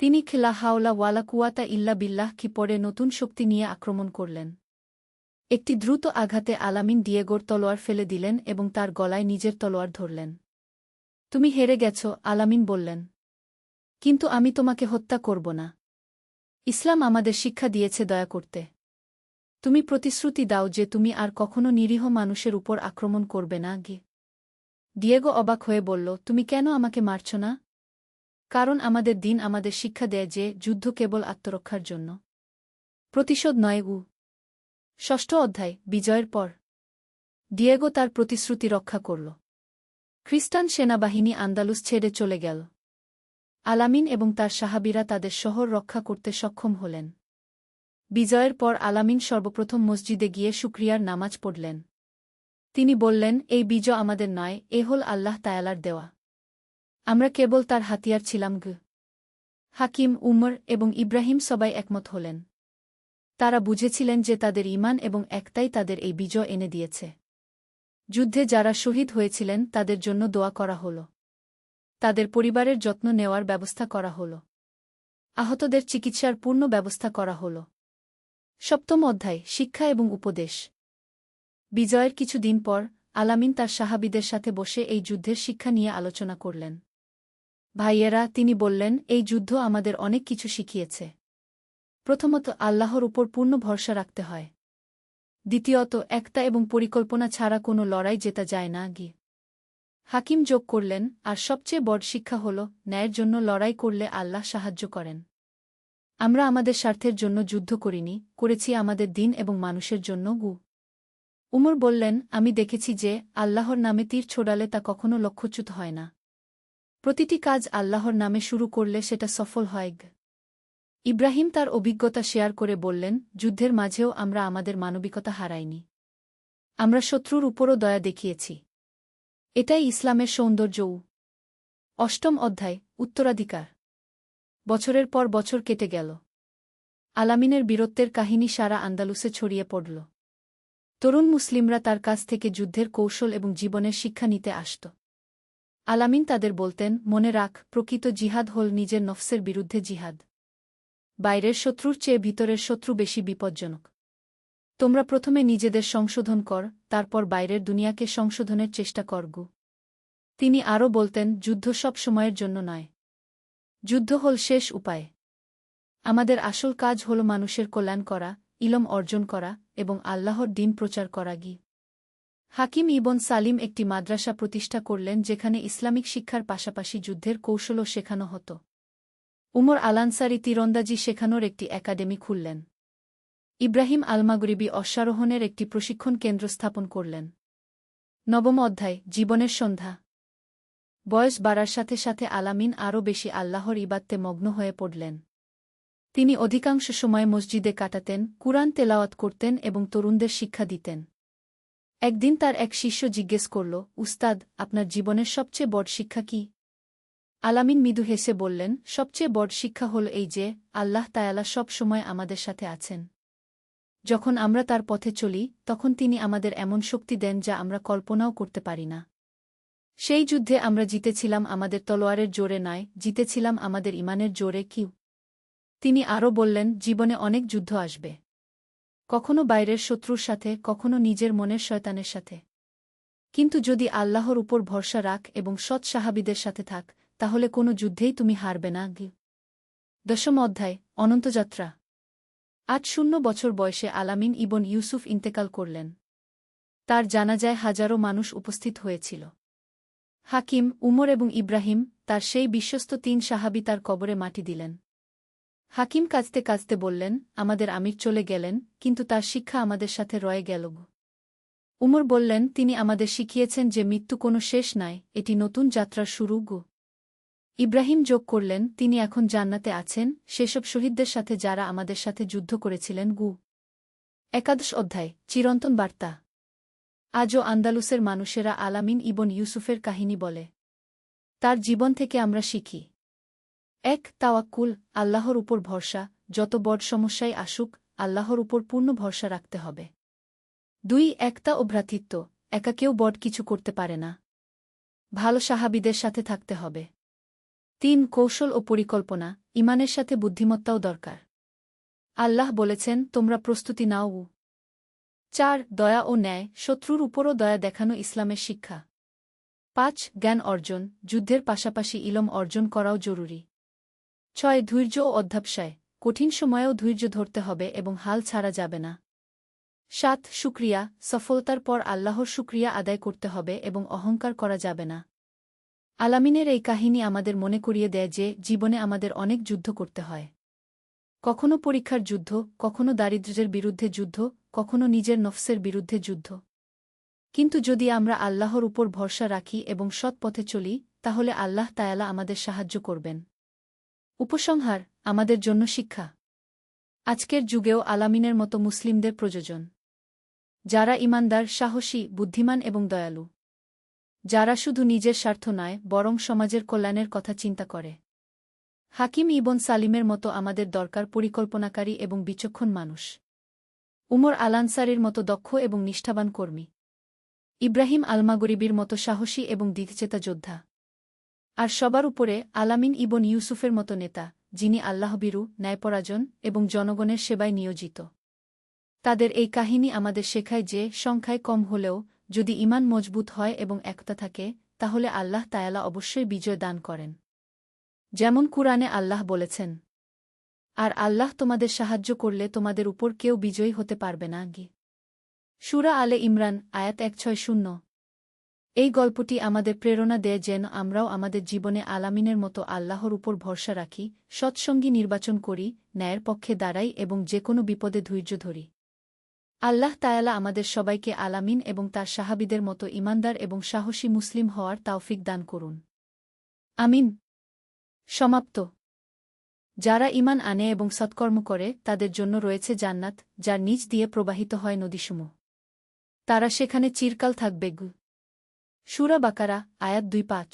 তিনি লা হাওলা ওয়ালা কুওয়াতা ইল্লা বিল্লাহ কি পরে নতুন শক্তি নিয়ে আক্রমণ করলেন। একটি দ্রুত আঘাতে আলামিন ডিয়েগোর তলোয়ার ফেলে দিলেন এবং তার গলায় নিজের তলোয়ার ধরলেন। তুমি হেরে গেছ, আলামিন বললেন। কিন্তু আমি তোমাকে হত্যা করব না। ইসলাম আমাদের শিক্ষা দিয়েছে দয়া করতে। তুমি প্রতিশ্রুতি দাও যে তুমি আর কখনো নিরীহ মানুষের উপর আক্রমণ করবে না। ডিয়েগো অবাক হয়ে বলল, তুমি কেন আমাকে মারছ না? কারণ আমাদের দিন আমাদের শিক্ষা দেয় যে যুদ্ধ কেবল আত্মরক্ষার জন্য, প্রতিশোধ নয়। ষষ্ঠ অধ্যায়, বিজয়ের পর। ডিয়েগো তার প্রতিশ্রুতি রক্ষা করল। খ্রিস্টান সেনাবাহিনী আন্দালুস ছেড়ে চলে গেল। আলামিন এবং তার সাহাবীরা তাদের শহর রক্ষা করতে সক্ষম হলেন। বিজয়ের পর আলামিন সর্বপ্রথম মসজিদে গিয়ে শুকরিয়ার নামাজ পড়লেন। তিনি বললেন, এই বিজয় আমাদের নয়, এ হল আল্লাহ তায়ালার দেওয়া। আমরা কেবল তার হাতিয়ার ছিলাম। হাকিম, উমর এবং ইব্রাহিম সবাই একমত হলেন। তারা বুঝেছিলেন যে তাদের ঈমান এবং একতাই তাদের এই বিজয় এনে দিয়েছে। যুদ্ধে যারা শহীদ হয়েছিলেন তাদের জন্য দোয়া করা হল। তাদের পরিবারের যত্ন নেওয়ার ব্যবস্থা করা হল। আহতদের চিকিৎসার পূর্ণ ব্যবস্থা করা হল। সপ্তম অধ্যায়, শিক্ষা এবং উপদেশ। বিজয়ের কিছুদিন পর আলামিন তার সাহাবীদের সাথে বসে এই যুদ্ধের শিক্ষা নিয়ে আলোচনা করলেন। ভাইয়েরা, তিনি বললেন, এই যুদ্ধ আমাদের অনেক কিছু শিখিয়েছে। প্রথমত, আল্লাহর উপর পূর্ণ ভরসা রাখতে হয়। দ্বিতীয়ত, একতা এবং পরিকল্পনা ছাড়া কোনো লড়াই জেতা যায় না। হাকিম যোগ করলেন, আর সবচেয়ে বড় শিক্ষা হল, ন্যায়ের জন্য লড়াই করলে আল্লাহ সাহায্য করেন। আমরা আমাদের স্বার্থের জন্য যুদ্ধ করিনি, করেছি আমাদের দিন এবং মানুষের জন্য। উমর বললেন, আমি দেখেছি যে আল্লাহর নামে তীর ছোড়ালে তা কখনো লক্ষ্যচ্যুত হয় না। প্রতিটি কাজ আল্লাহর নামে শুরু করলে সেটা সফল হয়। ইব্রাহিম তার অভিজ্ঞতা শেয়ার করে বললেন, যুদ্ধের মাঝেও আমরা আমাদের মানবিকতা হারাইনি। আমরা শত্রুর উপরও দয়া দেখিয়েছি। এটাই ইসলামের সৌন্দর্য। অষ্টম অধ্যায়, উত্তরাধিকার। বছরের পর বছর কেটে গেল। আলামিনের বীরত্বের কাহিনী সারা আন্দালুসে ছড়িয়ে পড়ল। তরুণ মুসলিমরা তার কাছ থেকে যুদ্ধের কৌশল এবং জীবনের শিক্ষা নিতে আসত। আলামিন তাদের বলতেন, মনে রাখ, প্রকৃত জিহাদ হল নিজের নফসের বিরুদ্ধে জিহাদ। বাইরের শত্রুর চেয়ে ভিতরের শত্রু বেশি বিপজ্জনক। তোমরা প্রথমে নিজেদের সংশোধন কর, তারপর বাইরের দুনিয়াকে সংশোধনের চেষ্টা করগু। তিনি আরও বলতেন, যুদ্ধ সব সময়ের জন্য নয়। যুদ্ধ হল শেষ উপায়। আমাদের আসল কাজ হল মানুষের কল্যাণ করা, ইলম অর্জন করা এবং আল্লাহর দ্বীন প্রচার করা। হাকিম ইবন সালিম একটি মাদ্রাসা প্রতিষ্ঠা করলেন যেখানে ইসলামিক শিক্ষার পাশাপাশি যুদ্ধের কৌশলও শেখানো হতো। উমর আলানসারি তীরন্দাজি শেখানোর একটি একাডেমি খুললেন। ইব্রাহিম আলমাগরিবি অশ্বারোহণের একটি প্রশিক্ষণ কেন্দ্র স্থাপন করলেন। নবম অধ্যায়, জীবনের সন্ধ্যা। বয়স বাড়ার সাথে সাথে আলামিন আরও বেশি আল্লাহর ইবাদতে মগ্ন হয়ে পড়লেন। তিনি অধিকাংশ সময় মসজিদে কাটাতেন, কুরআন তেলাওয়াত করতেন এবং তরুণদের শিক্ষা দিতেন। একদিন তার এক শিষ্য জিজ্ঞেস করল, উস্তাদ, আপনার জীবনের সবচেয়ে বড় শিক্ষা কি? আলামিন মৃদু হেসে বললেন, সবচেয়ে বড় শিক্ষা হল এই যে, আল্লাহ তায়ালা সব সময় আমাদের সাথে আছেন। যখন আমরা তার পথে চলি, তখন তিনি আমাদের এমন শক্তি দেন যা আমরা কল্পনাও করতে পারি না। সেই যুদ্ধে আমরা জিতেছিলাম আমাদের তলোয়ারের জোরে নয়, জিতেছিলাম আমাদের ইমানের জোরে। তিনি আরও বললেন, জীবনে অনেক যুদ্ধ আসবে। কখনো বাইরের শত্রুর সাথে, কখনো নিজের মনের শয়তানের সাথে। কিন্তু যদি আল্লাহর উপর ভরসা রাখ এবং সৎ সাহাবীদের সাথে থাক, তাহলে কোনো যুদ্ধেই তুমি হারবে না। দশম অধ্যায়, অনন্তযাত্রা। ৮০ বছর বয়সে আলামিন ইবন ইউসুফ ইন্তেকাল করলেন। তার জানাজায় হাজারো মানুষ উপস্থিত হয়েছিল। হাকিম, উমর এবং ইব্রাহিম, তার সেই বিশ্বস্ত ৩ সাহাবী তার কবরে মাটি দিলেন। হাকিম কাঁদতে কাঁদতে বললেন, আমাদের আমির চলে গেলেন, কিন্তু তার শিক্ষা আমাদের সাথে রয়ে গেল। উমর বললেন, তিনি আমাদের শিখিয়েছেন যে মৃত্যু কোনো শেষ নয়, এটি নতুন যাত্রার শুরু। ইব্রাহিম যোগ করলেন, তিনি এখন জান্নাতে আছেন, সেসব শহীদদের সাথে যারা আমাদের সাথে যুদ্ধ করেছিলেন। একাদশ অধ্যায়, চিরন্তন বার্তা। আজও আন্দালুসের মানুষেরা আলামিন ইবন ইউসুফের কাহিনী বলে। তার জীবন থেকে আমরা শিখি: ১. তাওয়াক্কুল, আল্লাহর উপর ভরসা, যত বড় সমস্যাই আসুক, আল্লাহর উপর পূর্ণ ভরসা রাখতে হবে। ২. একতা ও ভ্রাতৃত্ব, একা কেউ বড় কিছু করতে পারে না। ভালো সাহাবীদের সাথে থাকতে হবে। ৩. কৌশল ও পরিকল্পনা, ইমানের সাথে বুদ্ধিমত্তাও দরকার। আল্লাহ বলেছেন, তোমরা প্রস্তুতি নাও। ৪. দয়া ও ন্যায়, শত্রুর উপরও দয়া দেখানো ইসলামের শিক্ষা। ৫. জ্ঞান অর্জন, যুদ্ধের পাশাপাশি ইলম অর্জন করাও জরুরি। ৬. ধৈর্য ও অধ্যবসায়, কঠিন সময়েও ধৈর্য ধরতে হবে এবং হাল ছাড়া যাবে না। ৭. শুকরিয়া, সফলতার পর আল্লাহর শুকরিয়া আদায় করতে হবে এবং অহংকার করা যাবে না। আলামিনের এই কাহিনী আমাদের মনে করিয়ে দেয় যে জীবনে আমাদের অনেক যুদ্ধ করতে হয়। কখনো পরীক্ষার যুদ্ধ, কখনো দারিদ্র্যের বিরুদ্ধে যুদ্ধ, কখনো নিজের নফসের বিরুদ্ধে যুদ্ধ। কিন্তু যদি আমরা আল্লাহর উপর ভরসা রাখি এবং সৎ পথে চলি, তাহলে আল্লাহ তায়ালা আমাদের সাহায্য করবেন। উপসংহার, আমাদের জন্য শিক্ষা। আজকের যুগেও আলামিনের মতো মুসলিমদের প্রয়োজন, যারা ঈমানদার, সাহসী, বুদ্ধিমান এবং দয়ালু। যারা শুধু নিজের স্বার্থ নয়, বরং সমাজের কল্যাণের কথা চিন্তা করে। হাকিম ইবন সালিমের মতো আমাদের দরকার পরিকল্পনাকারী এবং বিচক্ষণ মানুষ। উমর আলানসারির মতো দক্ষ এবং নিষ্ঠাবান কর্মী। ইব্রাহিম আলমাগরিবির মতো সাহসী এবং দৃঢ়চেতা যোদ্ধা। আর সবার উপরে আলামিন ইবন ইউসুফের মতো নেতা, যিনি আল্লাহভীরু, ন্যায়পরায়ণ এবং জনগণের সেবায় নিয়োজিত। তাদের এই কাহিনী আমাদের শেখায় যে সংখ্যায় কম হলেও যদি ঈমান মজবুত হয় এবং একতা থাকে, তাহলে আল্লাহ তায়ালা অবশ্যই বিজয় দান করেন। যেমন কুরআনে আল্লাহ বলেছেন, আর আল্লাহ তোমাদের সাহায্য করলে তোমাদের উপর কেউ বিজয়ী হতে পারবে না। সূরা আলে ইমরান আয়াত 160। এই গল্পটি আমাদের প্রেরণা দেয় যেন আমরাও আমাদের জীবনে আলামিনের মতো আল্লাহর উপর ভরসা রাখি, সৎসঙ্গী নির্বাচন করি, ন্যায়ের পক্ষে দাঁড়াই এবং যে কোনো বিপদে ধৈর্য ধরি। আল্লাহ তায়ালা আমাদের সবাইকে আলামিন এবং তার সাহাবীদের মতো ঈমানদার এবং সাহসী মুসলিম হওয়ার তাওফিক দান করুন। আমিন। সমাপ্ত। যারা ঈমান আনে এবং সৎকর্ম করে তাদের জন্য রয়েছে জান্নাত, যার নিচ দিয়ে প্রবাহিত হয় নদীসমূহ। তারা সেখানে চিরকাল থাকবে। সূরা বাকারা আয়াত 2-5।